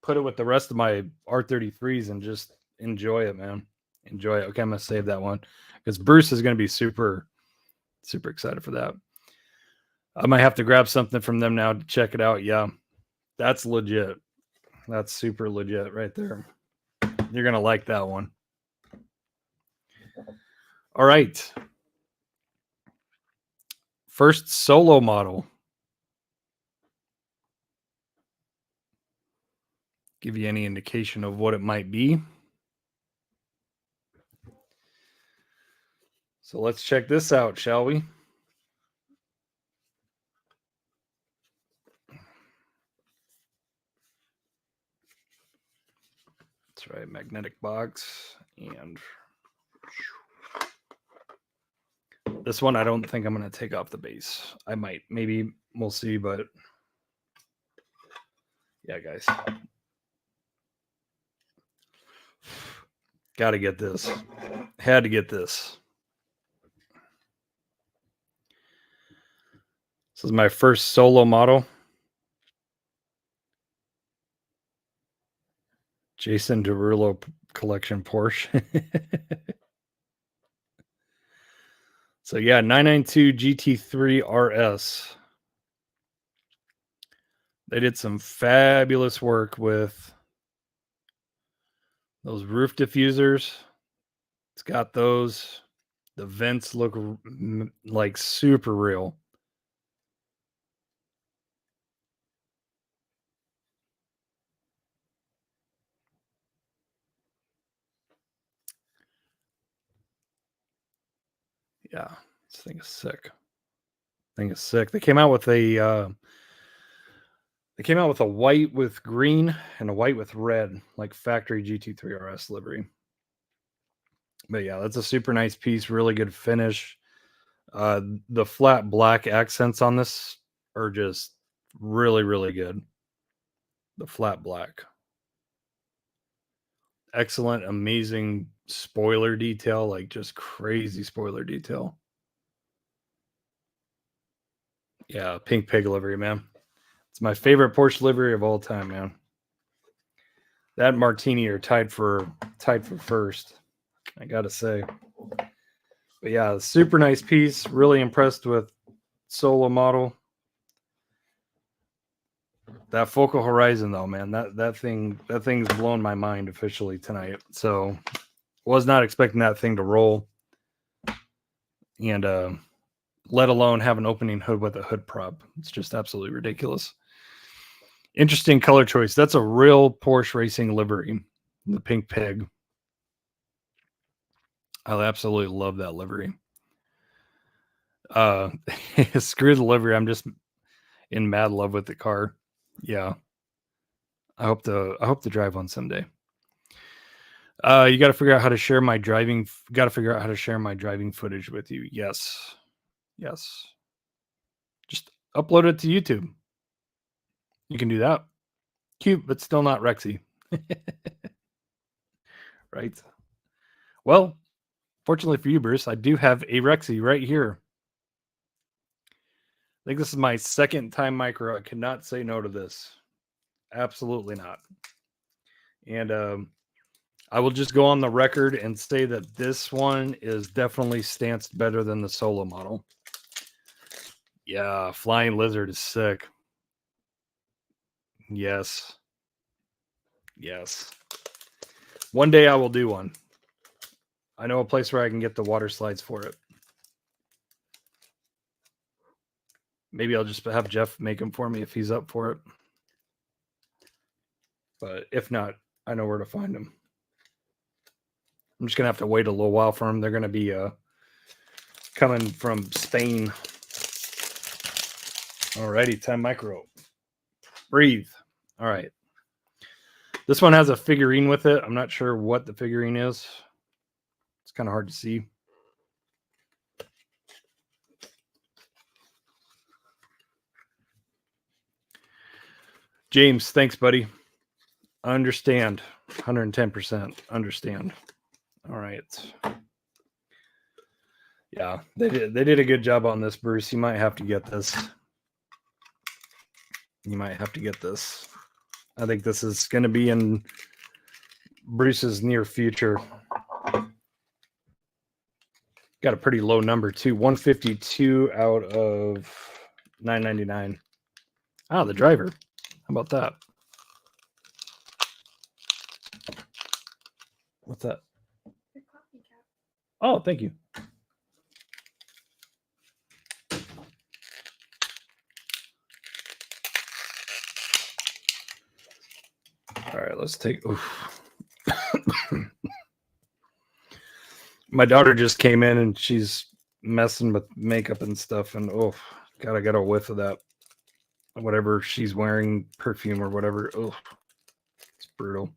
put it with the rest of my R33s and just enjoy it, man. Enjoy it. Okay, I'm gonna save that one because Bruce is gonna be super excited for that. I might have to grab something from them now to check it out. Yeah, that's legit. That's super legit right there. You're gonna like that one. All right. First solo model. Give you any indication of what it might be. So let's check this out, shall we? That's right, magnetic box. And this one, I don't think I'm going to take off the base. I might, maybe, we'll see, but yeah, guys. Got to get this. Had to get this. This is my first solo model. Jason Derulo collection Porsche. So yeah, 992 GT3 RS. They did some fabulous work with those roof diffusers. It's got those. The vents look like super real. Yeah, this thing is sick. They came out with a white with green and a white with red, like factory GT3 RS livery. But yeah, that's a super nice piece, really good finish. The flat black accents on this are just really, really good. The flat black. Excellent, amazing spoiler detail, like just crazy spoiler detail. Yeah, pink pig livery, man. It's my favorite Porsche livery of all time, man. That Martini are tied for first, I gotta say. But yeah, super nice piece. Really impressed with solo model. That Focal Horizon, though, man, that thing's blown my mind officially tonight. So, was not expecting that thing to roll, and let alone have an opening hood with a hood prop. It's just absolutely ridiculous. Interesting color choice. That's a real Porsche racing livery, the pink pig. I absolutely love that livery. Screw the livery. I'm just in mad love with the car. Yeah. I hope to drive one someday. You got to figure out how to share my driving. Got to figure out how to share my driving footage with you. Yes. Just upload it to YouTube. You can do that. Cute, but still not Rexy. Right. Well, fortunately for you, Bruce, I do have a Rexy right here. I think this is my second time micro. I cannot say no to this. Absolutely not. And I will just go on the record and say that this one is definitely stanced better than the solo model. Yeah, Flying Lizard is sick. Yes. One day I will do one. I know a place where I can get the water slides for it. Maybe I'll just have Jeff make them for me if he's up for it. But if not, I know where to find them. I'm just going to have to wait a little while for them. They're going to be coming from Spain. Alrighty, time micro. Breathe. All right. This one has a figurine with it. I'm not sure what the figurine is. It's kind of hard to see. James, thanks, buddy. Understand. 110% understand. All right. Yeah, they did a good job on this, Bruce. You might have to get this. I think this is going to be in Bruce's near future. Got a pretty low number too. 152 out of 999. Ah, the driver. How about that? What's that? Oh, thank you. All right, let's take. My daughter just came in and she's messing with makeup and stuff, and oh god, I got a whiff of that. Whatever she's wearing, perfume or whatever. Oh, it's brutal.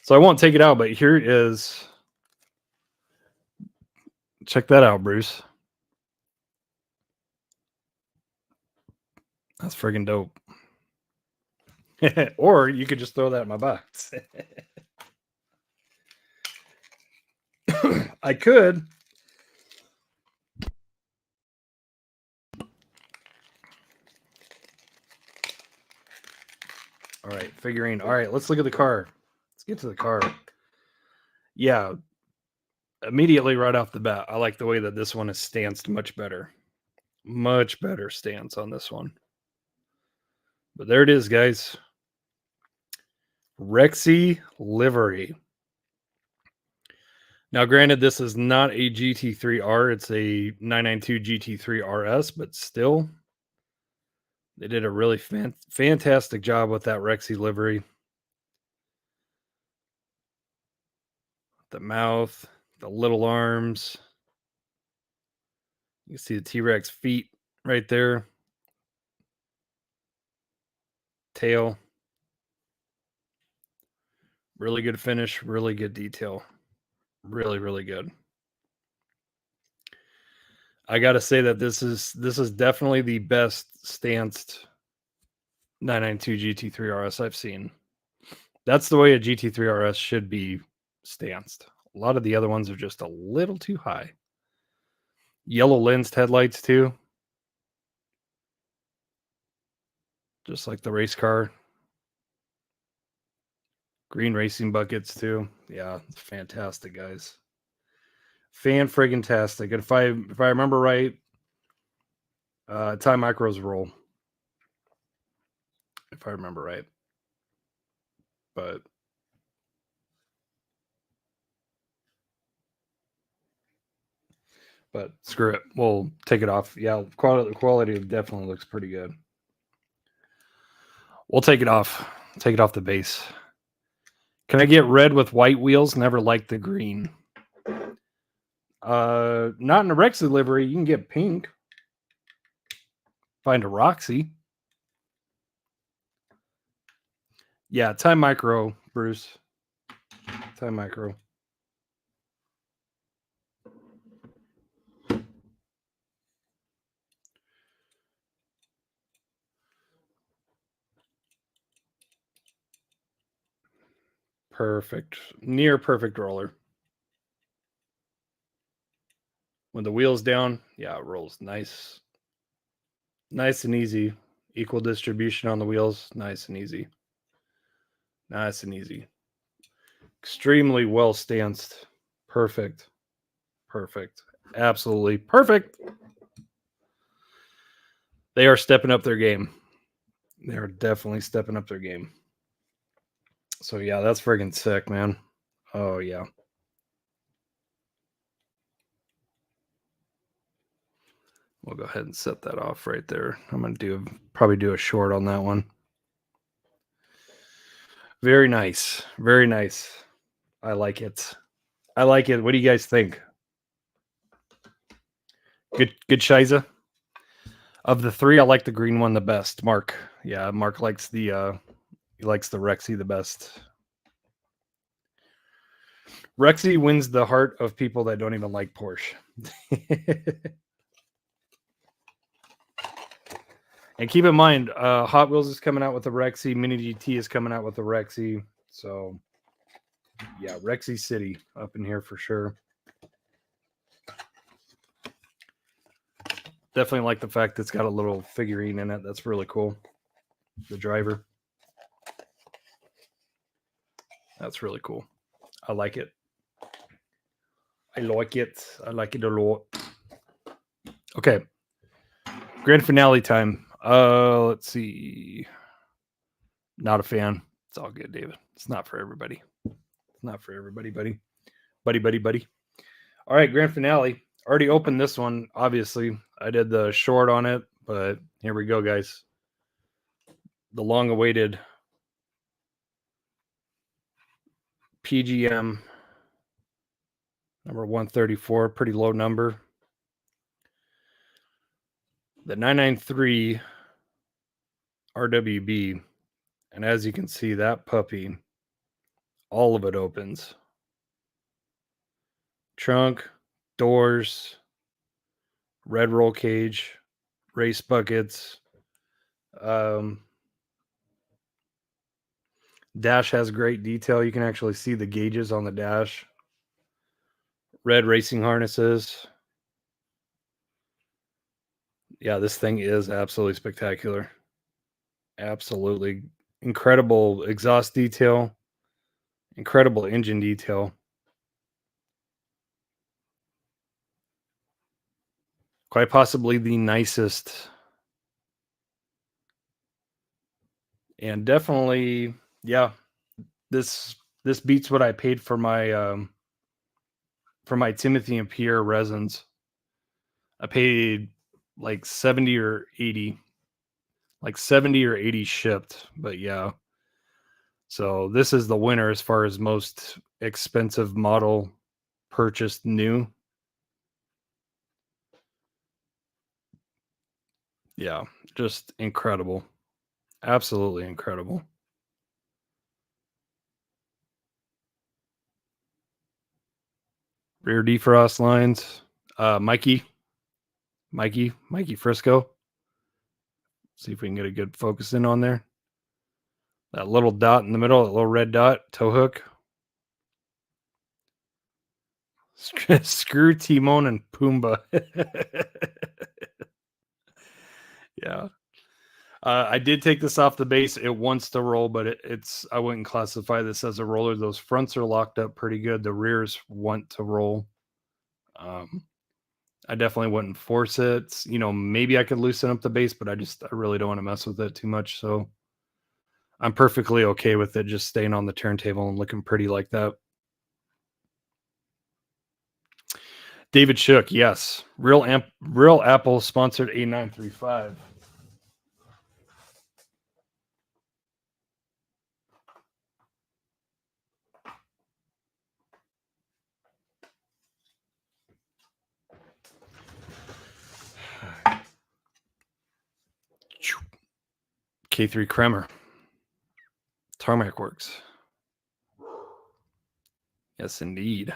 So I won't take it out, but here it is. Check that out, Bruce. That's friggin' dope. Or you could just throw that in my box. I could. All right, figurine. All right, let's look at the car. Let's get to the car. Yeah, immediately right off the bat, I like the way that this one is stanced much better. Much better stance on this one. But there it is, guys. Rexy livery. Now, granted, this is not a GT3R. It's a 992 GT3 RS, but still, they did a really fantastic job with that Rexy livery. The mouth, the little arms. You can see the T-Rex feet right there. Tail. Really good finish, really good detail. Really, really good. I got to say that this is definitely the best stanced 992 GT3 RS I've seen. That's the way a GT3 RS should be stanced. A lot of the other ones are just a little too high. Yellow lensed headlights too. Just like the race car. Green racing buckets too. Yeah, it's fantastic, guys. Fan-friggin-tastic. And if I remember right, Time Micro's roll. If I remember right. But screw it. We'll take it off. Yeah, the quality definitely looks pretty good. We'll take it off. Take it off the base. Can I get red with white wheels? Never liked the green. Not in a Rexy livery. You can get pink. Find a Roxy. Yeah, Time Micro, Bruce. Time Micro. Perfect. Near perfect roller. When the wheel's down, yeah, it rolls nice. Nice and easy. Equal distribution on the wheels. Nice and easy. Nice and easy. Extremely well stanced. Perfect. Perfect. Absolutely perfect. They are stepping up their game. They are definitely stepping up their game. So yeah, that's friggin' sick, man. Oh yeah. We'll go ahead and set that off right there. I'm gonna probably do a short on that one. Very nice. Very nice. I like it. I like it. What do you guys think? Good Shiza. Of the three, I like the green one the best. Mark. Yeah, Mark likes the Rexy the best. Rexy wins the heart of people that don't even like Porsche. And keep in mind, Hot Wheels is coming out with the Rexy. Mini GT is coming out with the Rexy. So, yeah, Rexy City up in here for sure. Definitely like the fact that it's got a little figurine in it. That's really cool. The driver. That's really cool. I like it. I like it. I like it a lot. Okay. Grand finale time. Let's see. Not a fan. It's all good, David. It's not for everybody. It's not for everybody, buddy. Buddy. All right, grand finale. Already opened this one, obviously. I did the short on it, but here we go, guys. The long-awaited PGM number 134, pretty low number. The 993 RWB. And as you can see, that puppy, all of it opens. Trunk, doors, red roll cage, race buckets. Dash has great detail. You can actually see the gauges on the dash. Red racing harnesses. Yeah, this thing is absolutely spectacular. Absolutely incredible exhaust detail. Incredible engine detail. Quite possibly the nicest. And definitely, yeah, this beats what I paid for my Timothy and Pierre resins. I paid like 70 or 80. Like 70 or 80 shipped, but yeah. So this is the winner as far as most expensive model purchased new. Yeah, just incredible. Absolutely incredible. Rear defrost lines. Mikey Frisco. See if we can get a good focus in on there. That little dot in the middle, that little red dot, tow hook. Screw Timon and Pumbaa. Yeah. I did take this off the base. It wants to roll, but it's I wouldn't classify this as a roller. Those fronts are locked up pretty good. The rears want to roll. I definitely wouldn't force it. You know, maybe I could loosen up the base, but I really don't want to mess with it too much. So I'm perfectly okay with it just staying on the turntable and looking pretty like that. David Shook, yes. Real Apple sponsored A935. K3 Kremer. Tarmac Works. Yes, indeed.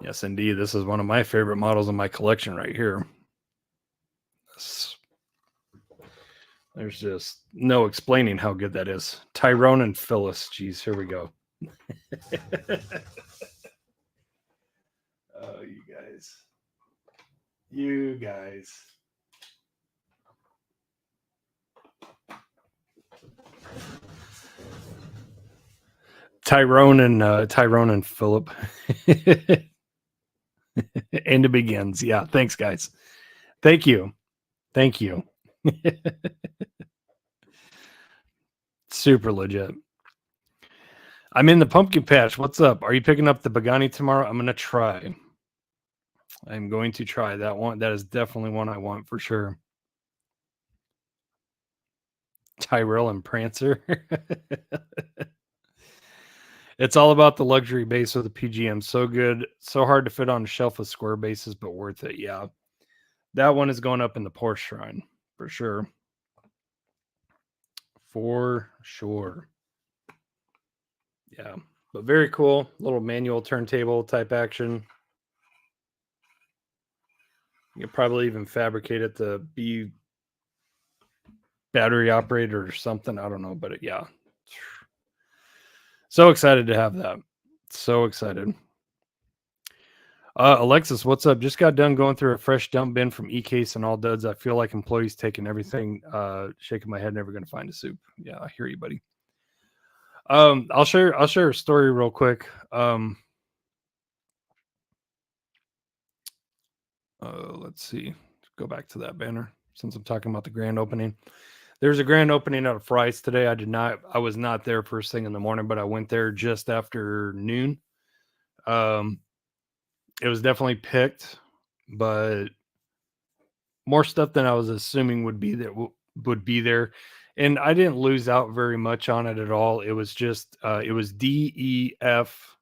Yes, indeed. This is one of my favorite models in my collection right here. There's just no explaining how good that is. Tyrone and Phyllis. Geez, here we go. Oh, you guys. Tyrone and Philip. And it begins. Yeah, thanks, guys. Thank you. Super legit. I'm in the pumpkin patch. What's up? Are you picking up the Pagani tomorrow? I'm gonna try. I'm going to try that one. That is definitely one I want for sure. Tyrell and Prancer. It's all about the luxury base of the PGM. So good. So hard to fit on a shelf of square bases, but worth it. Yeah. That one is going up in the Porsche shrine for sure. For sure. Yeah. But very cool. Little manual turntable type action. You could probably even fabricate it to be battery operated or something. I don't know. But yeah. So excited to have that. So excited. Alexis, what's up? Just got done going through a fresh dump bin from eCase and all duds. I feel like employees taking everything, shaking my head, never going to find a soup. Yeah, I hear you, buddy. I'll share a story real quick. Let's see. Go back to that banner since I'm talking about the grand opening. There's a grand opening out of Fry's today. I was not there first thing in the morning, but I went there just after noon. It was definitely picked, but more stuff than I was assuming would be there. And I didn't lose out very much on it at all. It was just it was D, E, F,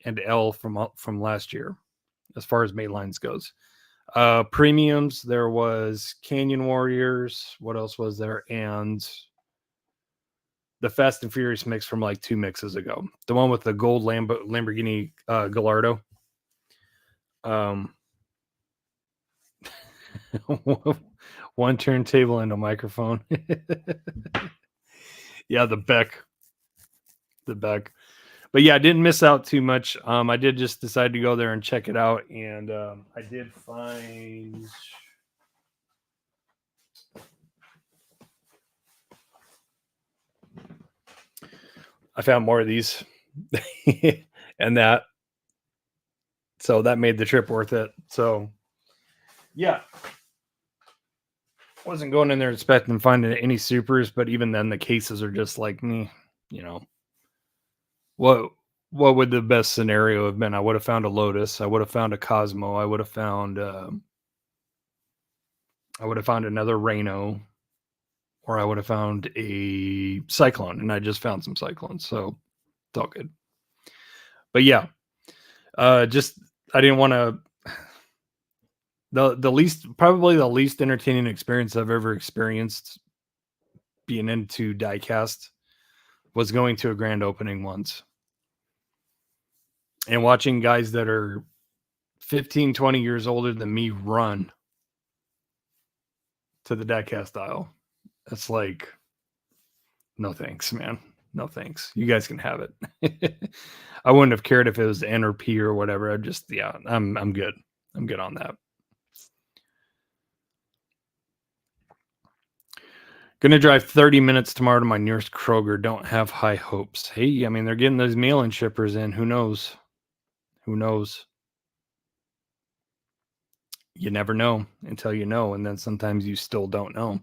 and L from last year, as far as Maylines goes. Premiums, there was Canyon Warriors. What else was there? And the Fast and Furious mix from like 2 mixes ago. The one with the gold Lamborghini Gallardo. One turntable and a microphone. Yeah, the Beck. But yeah, I didn't miss out too much. I did just decide to go there and check it out, and I did find. I found more of these and that. So that made the trip worth it. So yeah. Wasn't going in there expecting finding any supers, but even then the cases are just like me, you know. What would the best scenario have been? I would have found a Lotus, I would have found a Cosmo, I would have found another Reno, or I would have found a Cyclone, and I just found some Cyclones, so it's all good. But yeah, just I didn't want to. Probably the least entertaining experience I've ever experienced being into diecast was going to a grand opening once and watching guys that are 15, 20 years older than me run to the diecast aisle. It's like, no thanks, man. No thanks. You guys can have it. I wouldn't have cared if it was N or P or whatever. I'm good. I'm good on that. Gonna drive 30 minutes tomorrow to my nearest Kroger. Don't have high hopes. Hey, I mean, they're getting those mail-in shippers in. Who knows? Who knows? You never know until you know, and then sometimes you still don't know.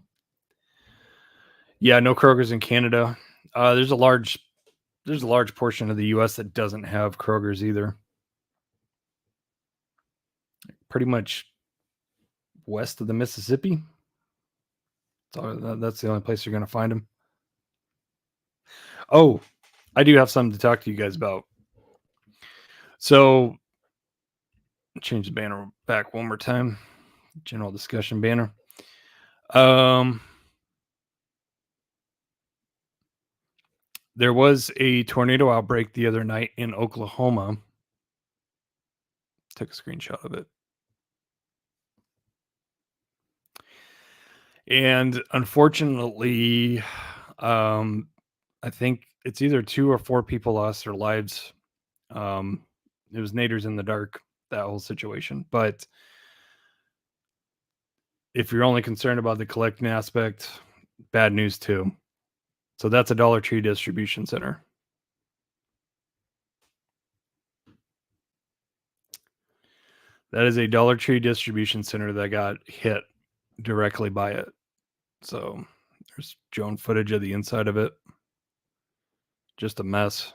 Yeah, no Krogers in Canada. There's a large portion of the U.S. that doesn't have Krogers either. Pretty much west of the Mississippi. So that's the only place you're going to find them. Oh, I do have something to talk to you guys about. So, change the banner back one more time. General discussion banner. There was a tornado outbreak the other night in Oklahoma. Took a screenshot of it. And unfortunately, I think it's either 2 or 4 people lost their lives. It was naders in the dark, that whole situation. But if you're only concerned about the collecting aspect, bad news too. So that's a Dollar Tree distribution center. That is a Dollar Tree distribution center that got hit directly by it. So there's drone footage of the inside of it. Just a mess.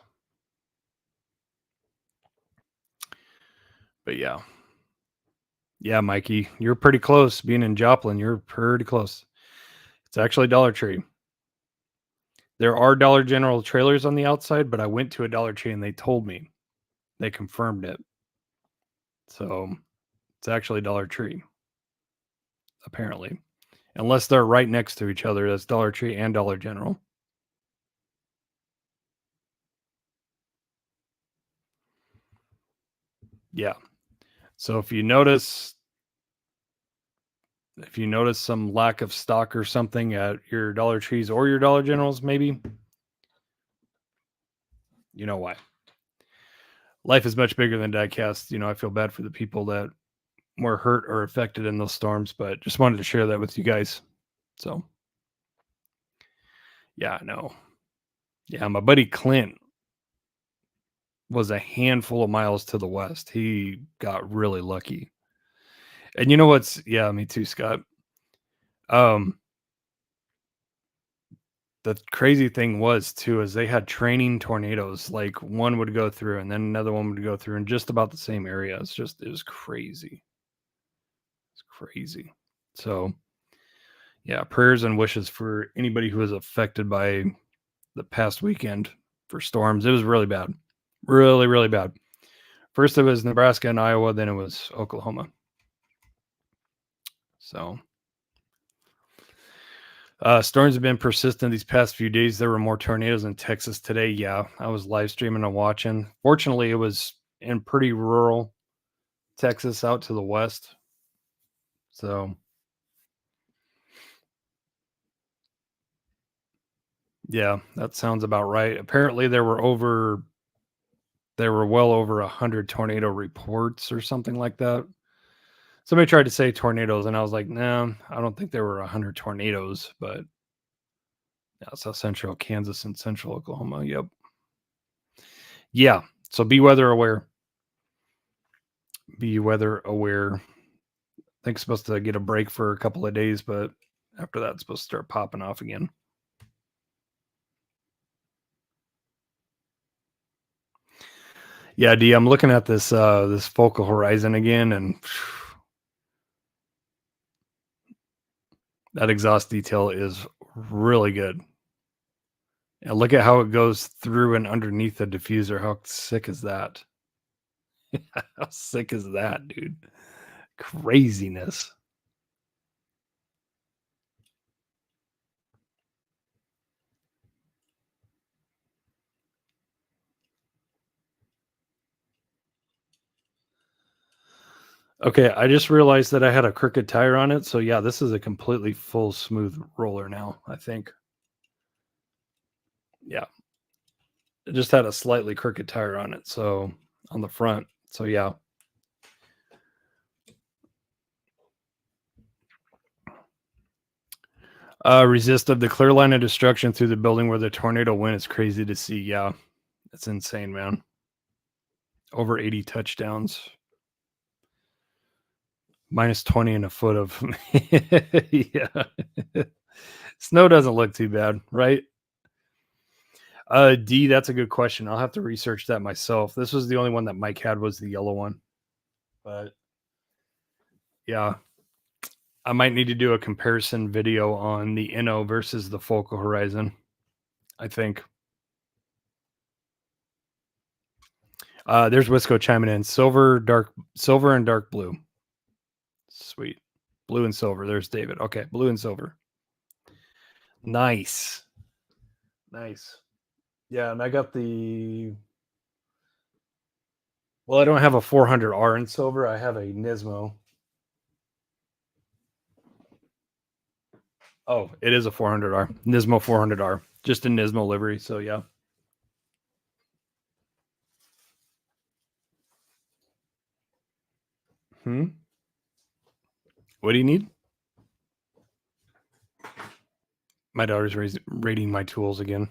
But yeah. Yeah, Mikey, you're pretty close. Being in Joplin, you're pretty close. It's actually Dollar Tree. There are Dollar General trailers on the outside, but I went to a Dollar Tree and they told me. They confirmed it. So it's actually Dollar Tree. Apparently. Unless they're right next to each other. That's Dollar Tree and Dollar General. Yeah. So if you notice some lack of stock or something at your Dollar Trees or your Dollar Generals, maybe, you know why. Life is much bigger than diecast. You know, I feel bad for the people that were hurt or affected in those storms, but just wanted to share that with you guys. So, yeah, no. Yeah, my buddy Clint was a handful of miles to the west. He got really lucky. And you know what's yeah, me too, Scott. Um, the crazy thing was too is they had training tornadoes. Like one would go through and then another one would go through in just about the same area. It was crazy. It's crazy. So yeah, prayers and wishes for anybody who was affected by the past weekend for storms. It was really bad. Really, really bad. First it was Nebraska and Iowa, then it was Oklahoma. So storms have been persistent these past few days. There were more tornadoes in Texas today. Yeah, I was live streaming and watching. Fortunately, it was in pretty rural Texas out to the west. So, yeah, that sounds about right. Apparently, there were well over 100 tornado reports or something like that. Somebody tried to say tornadoes, and I was like, no, I don't think there were 100 tornadoes, but yeah, South Central Kansas and Central Oklahoma. Yep. Yeah. So be weather aware. Be weather aware. I think it's supposed to get a break for a couple of days, but after that, it's supposed to start popping off again. Yeah, D, I'm looking at this this focal horizon again, and that exhaust detail is really good. And look at how it goes through and underneath the diffuser. How sick is that? How sick is that, dude? Craziness. Okay, I just realized that I had a crooked tire on it. So yeah, this is a completely full smooth roller now, I think. Yeah. It just had a slightly crooked tire on it, so on the front. So yeah. Resistive, the clear line of destruction through the building where the tornado went is crazy to see. Yeah. It's insane, man. Over 80 touchdowns. Minus 20 and a foot of yeah. Snow doesn't look too bad, right? D, that's a good question. I'll have to research that myself. This was the only one that Mike had was the yellow one. But yeah, I might need to do a comparison video on the Inno versus the focal horizon, I think. There's Wisco chiming in. Silver and dark blue. Sweet. Blue and silver. There's David. Okay, blue and silver. Nice. Nice. Yeah, and I got the well, I don't have a 400R in silver. I have a Nismo. Oh, it is a 400R. Nismo 400R. Just a Nismo livery, so yeah. What do you need? My daughter's rating my tools again.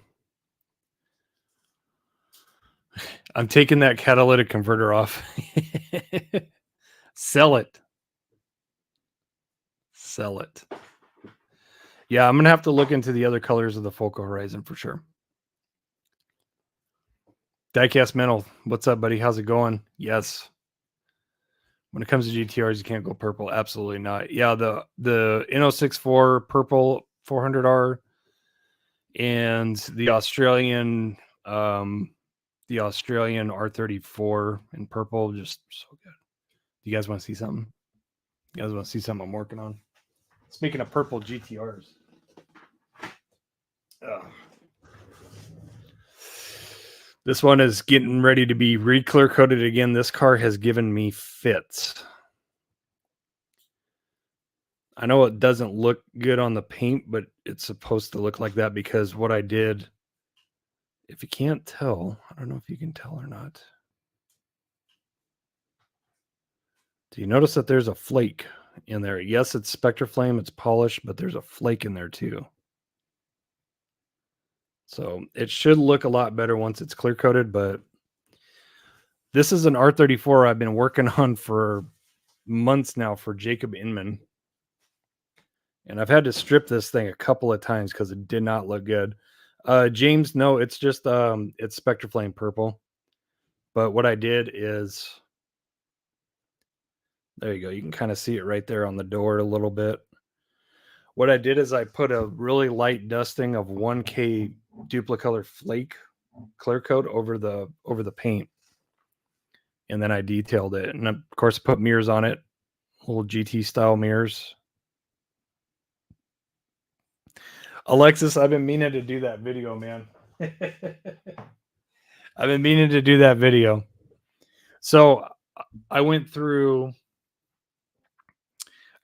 I'm taking that catalytic converter off. Sell it. Sell it. Yeah, I'm going to have to look into the other colors of the focal horizon for sure. Diecast Mental, what's up, buddy? How's it going? Yes. When it comes to GTRs, you can't go purple. Absolutely not. Yeah, the N064 purple 400R and the Australian R34 in purple, just so good. You guys want to see something? You guys want to see something I'm working on? Speaking of purple GTRs. This one is getting ready to be re-clear coated again. This car has given me fits. I know it doesn't look good on the paint, but it's supposed to look like that because what I did, if you can't tell, I don't know if you can tell or not. Do you notice that there's a flake in there? Yes, it's Spectraflame, it's polished, but there's a flake in there too. So it should look a lot better once it's clear coated, but this is an R34 I've been working on for months now for Jacob Inman. And I've had to strip this thing a couple of times because it did not look good. James, no, it's just it's Spectraflame purple. But what I did is, there you go. You can kind of see it right there on the door a little bit. What I did is I put a really light dusting of 1K Duplicolor Flake clear coat over the paint. And then I detailed it. And of course, put mirrors on it, little GT style mirrors. Alexis, I've been meaning to do that video, man. I've been meaning to do that video. So I went through,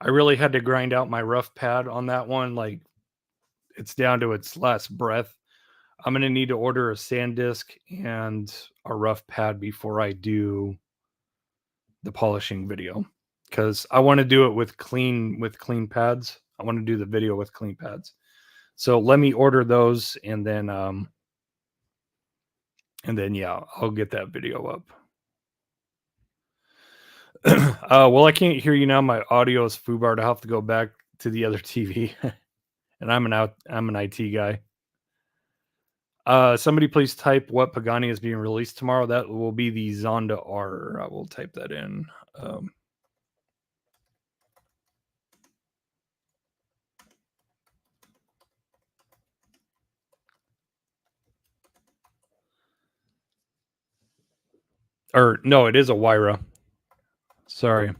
I really had to grind out my rough pad on that one. Like, it's down to its last breath. I'm going to need to order a sand disc and a rough pad before I do the polishing video, because I want to do it with clean pads. I want to do the video with clean pads. So let me order those, and then yeah, I'll get that video up. Well, I can't hear you now. My audio is foobarred. I'll have to go back to the other TV. And I'm an IT guy. Somebody please type what Pagani is being released tomorrow. That will be the Zonda R. I will type that in. Or no, it is a Wyra. Sorry.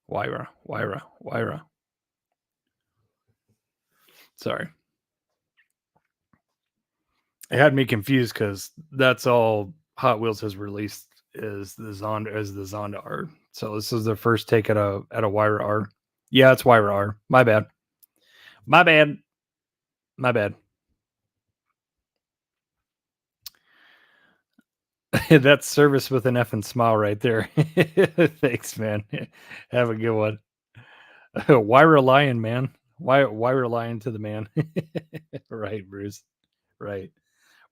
Wyra. Sorry. It had me confused because that's all Hot Wheels has released is the Zonda R. So this is their first take at a Wyra R. Yeah, it's Wyra R. My bad. That's service with an F and smile right there. Thanks, man. Have a good one. Why relying, man? Why relying to the man? Right, Bruce. Right,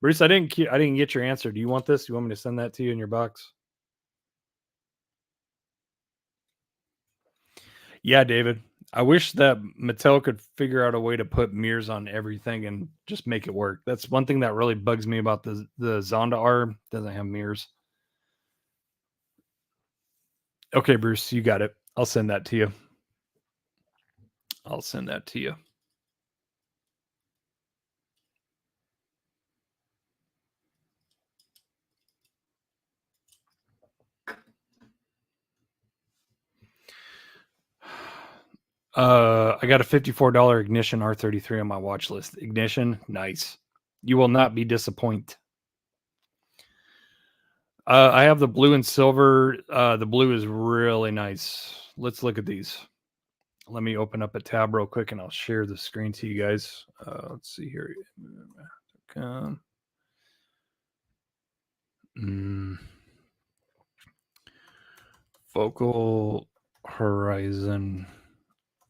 Bruce. I didn't get your answer. Do you want this? Do you want me to send that to you in your box? Yeah, David. I wish that Mattel could figure out a way to put mirrors on everything and just make it work. That's one thing that really bugs me about the Zonda R. Doesn't have mirrors. Okay, Bruce, you got it. I'll send that to you. I got a $54 Ignition R33 on my watch list. Ignition, nice. You will not be disappointed. I have the blue and silver. The blue is really nice. Let's look at these. Let me open up a tab real quick and I'll share the screen to you guys. Let's see here. Focal Horizon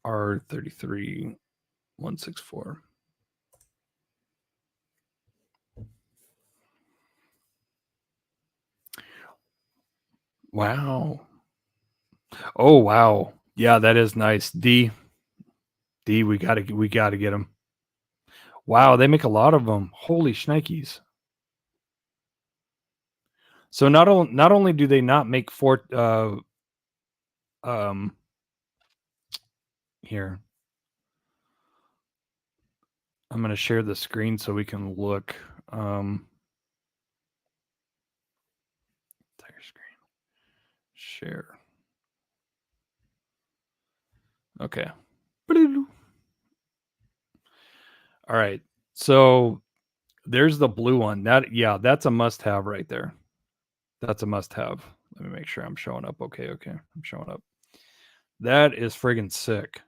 R33 164. Wow. Oh wow. Yeah, that is nice. D, we gotta get them. Wow, they make a lot of them. Holy shnikes. So not only do they not make here. I'm going to share the screen so we can look. Entire screen. Share. Okay. All right. So there's the blue one. That's a must-have right there. That's a must-have. Let me make sure I'm showing up. Okay. I'm showing up. That is friggin' sick.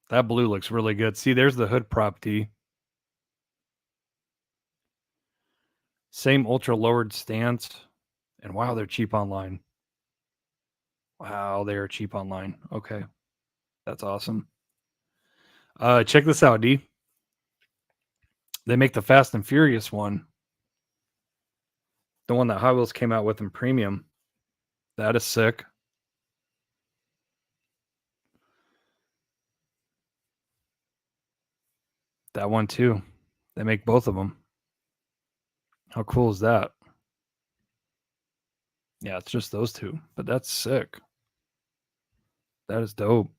That blue looks really good. See, there's the hood prop D. Same ultra lowered stance. And wow, they're cheap online. Wow, they are cheap online. Okay. That's awesome. Check this out, D. They make the Fast and Furious one. The one that Hot Wheels came out with in premium. That is sick. That one too. They make both of them. How cool is that? Yeah, it's just those two, but that's sick. That is dope.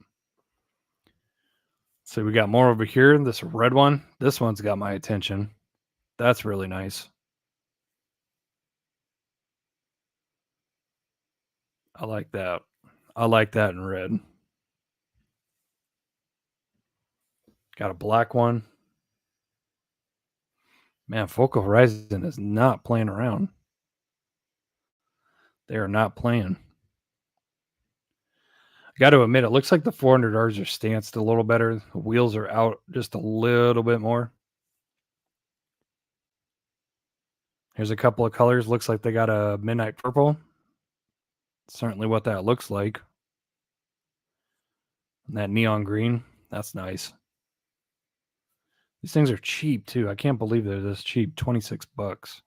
So we got more over here. This red one. This one's got my attention. That's really nice. I like that. I like that in red. Got a black one. Man, Focal Horizon is not playing around. They are not playing. Got to admit, it looks like the 400Rs are stanced a little better. The wheels are out just a little bit more. Here's a couple of colors. Looks like they got a midnight purple. Certainly what that looks like. And that neon green. That's nice. These things are cheap too. I can't believe they're this cheap. $26.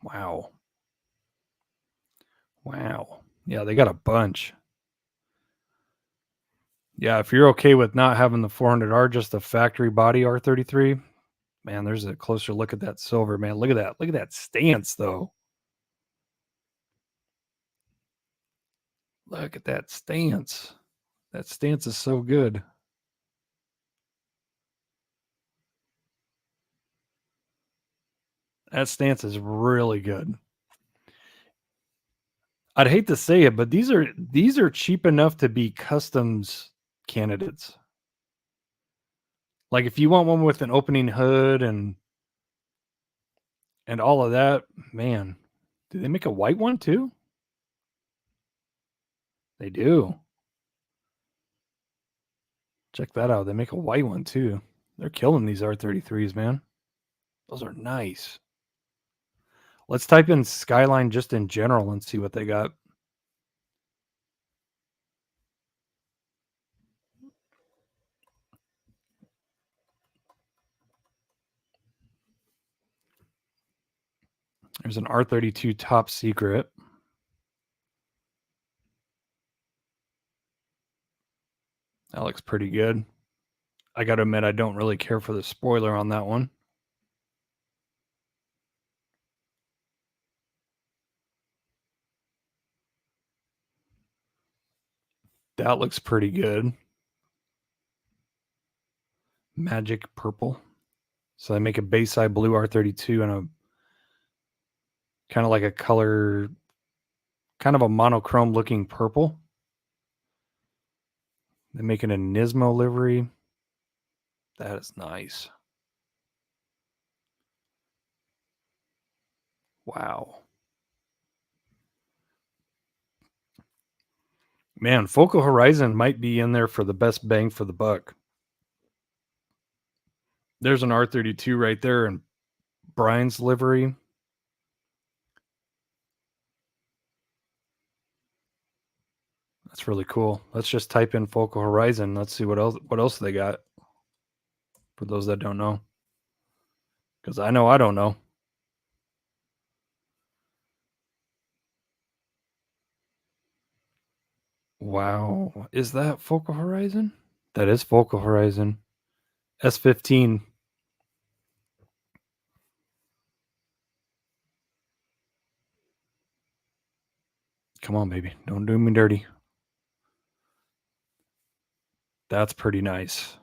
Wow. Wow. Yeah, they got a bunch. Yeah, if you're okay with not having the 400R, just the factory body R33, man, there's a closer look at that silver, man. Look at that. Look at that stance, though. Look at that stance. That stance is so good. That stance is really good. I'd hate to say it, but these are cheap enough to be customs candidates. Like if you want one with an opening hood and all of that, man. Do they make a white one too? They do. Check that out. They make a white one too. They're killing these R33s, man. Those are nice. Let's type in Skyline just in general and see what they got. There's an R32 top secret. That looks pretty good. I got to admit, I don't really care for the spoiler on that one. That looks pretty good. Magic purple. So they make a Bayside blue R32 and a kind of like a color, kind of a monochrome looking purple. They make it a Nismo livery. That is nice. Wow. Man, Focal Horizon might be in there for the best bang for the buck. There's an R32 right there in Brian's livery. That's really cool. Let's just type in Focal Horizon. Let's see what else they got. For those that don't know. Because I know I don't know. Wow. Is that Focal Horizon? That is Focal Horizon. S15. Come on, baby. Don't do me dirty. That's pretty nice.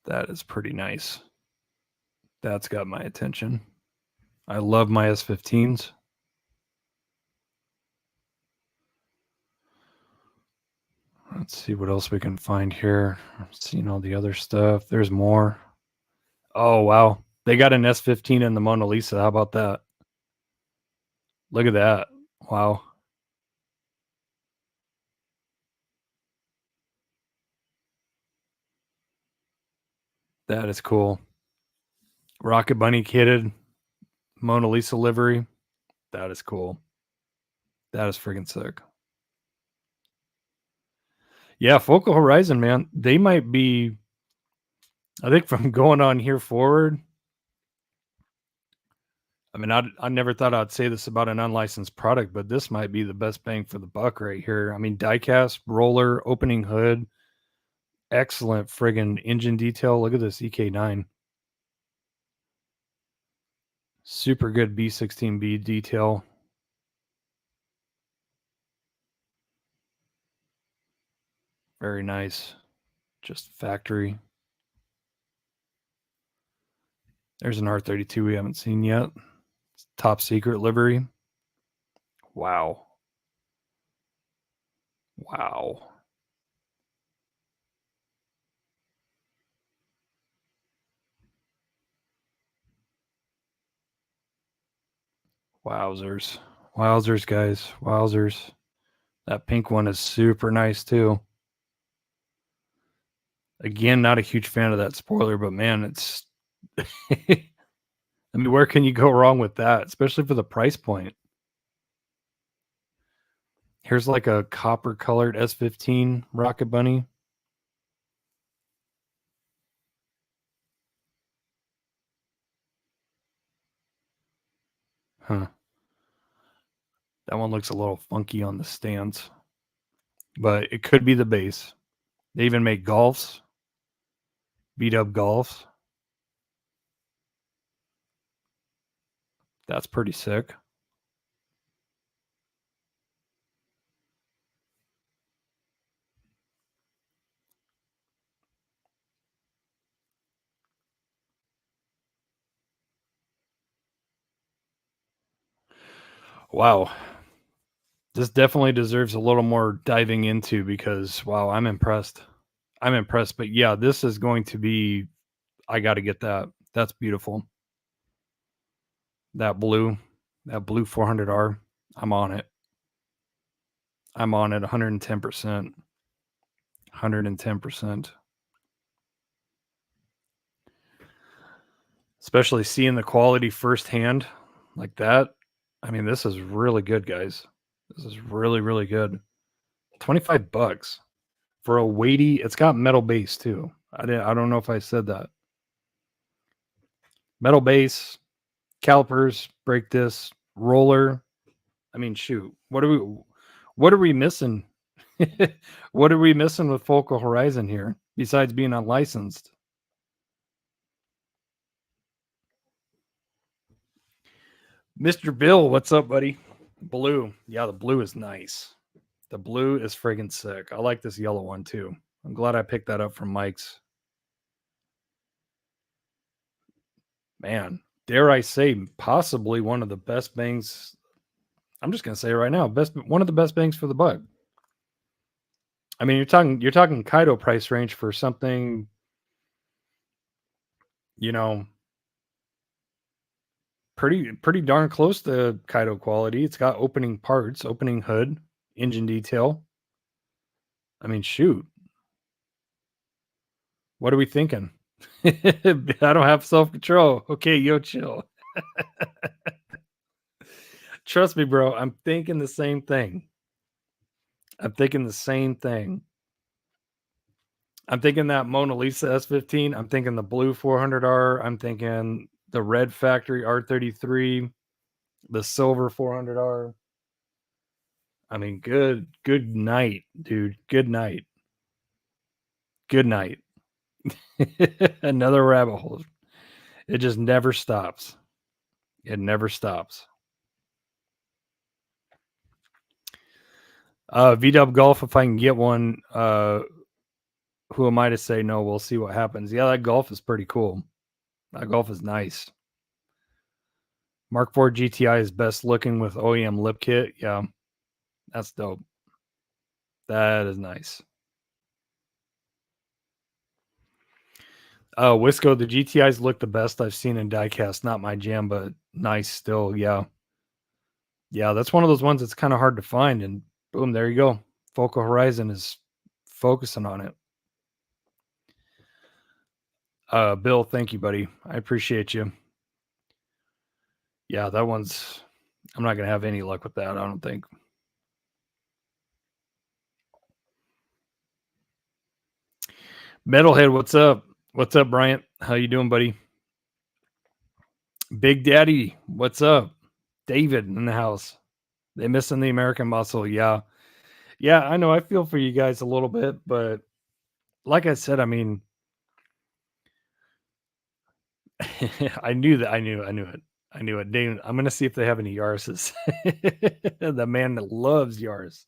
That is pretty nice. That's got my attention. I love my S15s. Let's see what else we can find here. I'm seeing all the other stuff. There's more. Oh, wow. They got an S15 in the Mona Lisa. How about that? Look at that. Wow. That is cool. Rocket Bunny kitted Mona Lisa livery. That is cool. That is freaking sick. Yeah, Focal Horizon, man. They might be, I think from going on here forward, I mean, I never thought I'd say this about an unlicensed product, but this might be the best bang for the buck right here. I mean, diecast, roller, opening hood, excellent friggin' engine detail. Look at this EK9. Super good B16B detail. Very nice. Just factory. There's an R32 we haven't seen yet. It's top secret livery. Wow. Wow. Wowzers. Wowzers, guys. Wowzers. That pink one is super nice too. Again, not a huge fan of that spoiler, but man, it's I mean, where can you go wrong with that, especially for the price point? Here's like a copper colored S15 Rocket Bunny. Huh. That one looks a little funky on the stance, but it could be the base. They even make golfs, beat up golfs. That's pretty sick. Wow. This definitely deserves a little more diving into because, wow, I'm impressed. I'm impressed. But yeah, this is going to be, I got to get that. That's beautiful. That blue 400R, I'm on it. I'm on it 110%. 110%. Especially seeing the quality firsthand like that. I mean, this is really good, guys. This is really, really good. $25 for a weighty. It's got metal base too. I don't know if I said that. Metal base, calipers, brake disc, roller. I mean, shoot. What are we missing? What are we missing with Focal Horizon here besides being unlicensed? Mr. Bill, what's up, buddy? Blue. Yeah, the blue is nice. The blue is friggin' sick. I like this yellow one too. I'm glad I picked that up from Mike's. Man, dare I say, possibly one of the best bangs. I'm just gonna say it right now, one of the best bangs for the buck. I mean, you're talking Kaido price range for something, you know, pretty darn close to Kaido quality. It's got opening parts, opening hood, engine detail. I mean, shoot. What are we thinking? I don't have self-control. Okay, yo, chill. Trust me, bro. I'm thinking the same thing. I'm thinking the same thing. I'm thinking that Mona Lisa S15. I'm thinking the blue 400R. I'm thinking the red factory R33, the silver 400R. I mean, good night, dude. Good night. Good night. Another rabbit hole. It just never stops. It never stops. VW Golf, if I can get one, who am I to say no? We'll see what happens. Yeah, that Golf is pretty cool. That Golf is nice. Mark IV GTI is best looking with OEM lip kit. Yeah, that's dope. That is nice. Wisco, the GTIs look the best I've seen in diecast. Not my jam, but nice still. Yeah. Yeah, that's one of those ones that's kind of hard to find. And boom, there you go. Focal Horizon is focusing on it. Bill, thank you, buddy. I appreciate you. Yeah, that one's, I'm not going to have any luck with that, I don't think. Metalhead, what's up? What's up, Bryant? How you doing, buddy? Big Daddy, what's up? David in the house. They missing the American muscle, yeah. Yeah, I know. I feel for you guys a little bit, but like I said, I mean, I knew that. I knew it. I knew it. Dave, I'm gonna see if they have any Yarses. The man that loves Yars.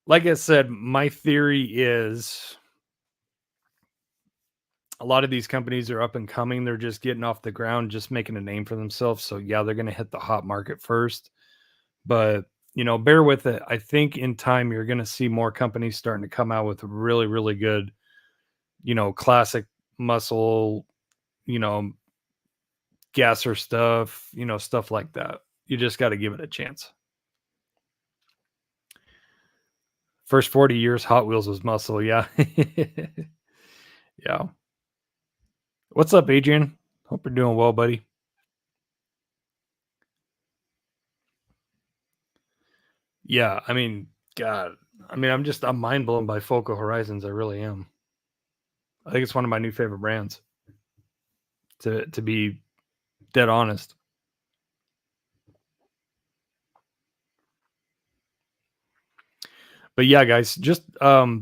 Like I said, my theory is a lot of these companies are up and coming. They're just getting off the ground, just making a name for themselves. So yeah, they're gonna hit the hot market first. But bear with it. I think in time you're gonna see more companies starting to come out with really, really good, classic muscle, gasser stuff, stuff like that. You just got to give it a chance. First 40 years, Hot Wheels was muscle. Yeah. Yeah. What's up, Adrian? Hope you're doing well, buddy. Yeah. I mean, God, I'm mind blown by Focal Horizons. I really am. I think it's one of my new favorite brands, to be dead honest. But yeah, guys, just try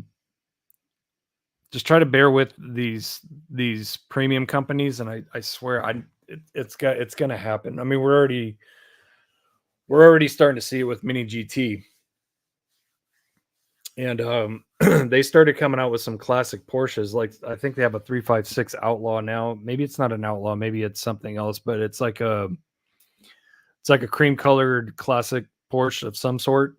to bear with these premium companies, and I swear it's gonna happen. I mean, we're already starting to see it with Mini GT, and they started coming out with some classic Porsches. Like I think they have a 356 Outlaw now. Maybe it's not an Outlaw, maybe it's something else, but it's like a cream colored classic Porsche of some sort.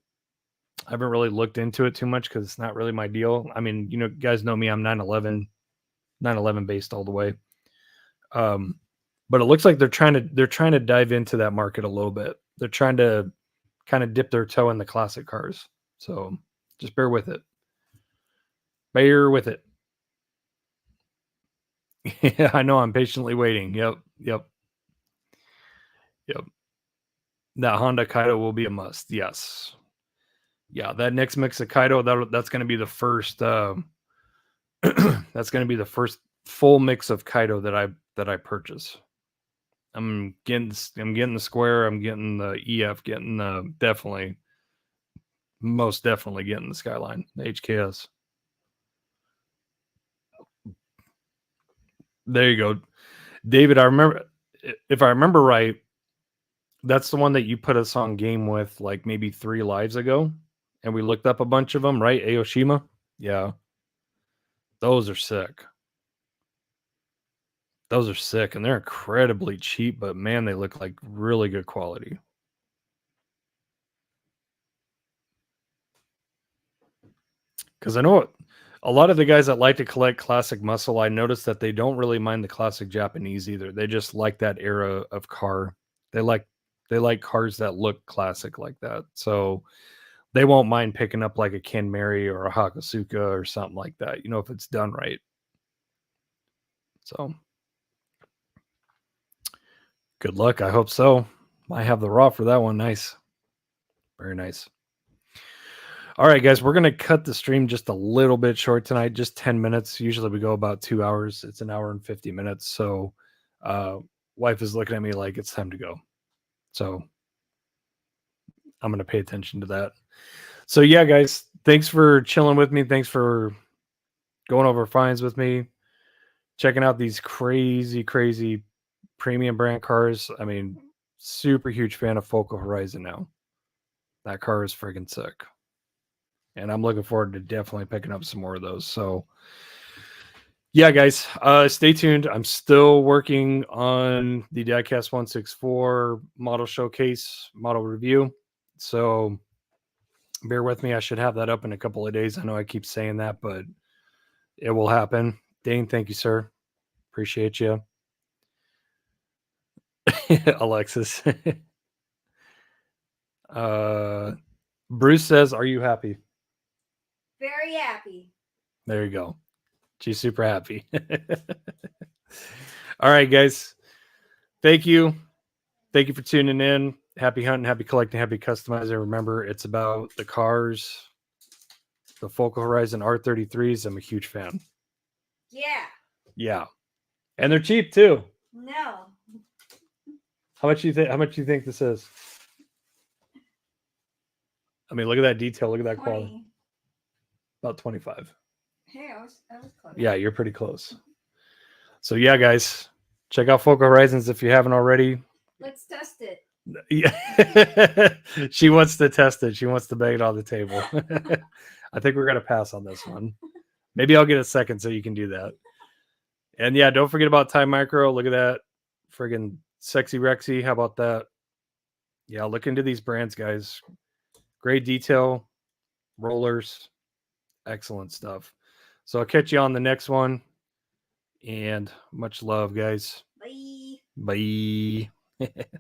I haven't really looked into it too much because it's not really my deal. I mean, you guys know me, I'm 911 based all the way. But it looks like they're trying to dive into that market a little bit. They're trying to kind of dip their toe in the classic cars. So just bear with it. Bear with it. Yeah, I know. I'm patiently waiting. Yep. That Honda Kaido will be a must. Yes. Yeah, that next mix of Kaido, that's going to be the first. That's going to be the first full mix of Kaido that I purchase. I'm getting the Square. I'm getting the EF. Getting the most definitely getting the Skyline, the HKS. There you go, David. If I remember right, that's the one that you put us on game with like maybe 3 lives ago, and we looked up a bunch of them, right? Aoshima. Yeah, those are sick. Those are sick, and they're incredibly cheap, but man, they look like really good quality. Because I know a lot of the guys that like to collect classic muscle, I noticed that they don't really mind the classic Japanese either. They just like that era of car. They like cars that look classic like that. So they won't mind picking up like a Ken Mary or a Hakosuka or something like that, if it's done right. So good luck. I hope so. I have the raw for that one. Nice. Very nice. All right, guys, we're going to cut the stream just a little bit short tonight, just 10 minutes. Usually we go about 2 hours. It's an hour and 50 minutes. So wife is looking at me like it's time to go. So I'm going to pay attention to that. So yeah, guys, thanks for chilling with me. Thanks for going over finds with me, checking out these crazy, crazy premium brand cars. I mean, super huge fan of Focal Horizon now. That car is friggin' sick. And I'm looking forward to definitely picking up some more of those. So yeah, guys, stay tuned. I'm still working on the Diecast 164 model showcase, model review. So bear with me. I should have that up in a couple of days. I know I keep saying that, but it will happen. Dane, thank you, sir. Appreciate you. Alexis. Bruce says, are you happy? Very happy. There you go. She's super happy. All right, guys. Thank you. Thank you for tuning in. Happy hunting, happy collecting, happy customizing. Remember, it's about the cars, the Focal Horizon R33s. I'm a huge fan. Yeah. Yeah. And they're cheap too. No. How much do you think? How much do you think this is? I mean, look at that detail. Look at that 20. quality. About 25. Hey, I was close. Yeah, you're pretty close. So yeah, guys, check out Focal Horizons if you haven't already. Let's test it. Yeah, she wants to test it. She wants to bang it on the table. I think we're gonna pass on this one. Maybe I'll get a second so you can do that. And yeah, don't forget about Time Micro. Look at that, friggin' sexy Rexy. How about that? Yeah, look into these brands, guys. Great detail, rollers, excellent stuff. So I'll catch you on the next one. And much love, guys. Bye. Bye.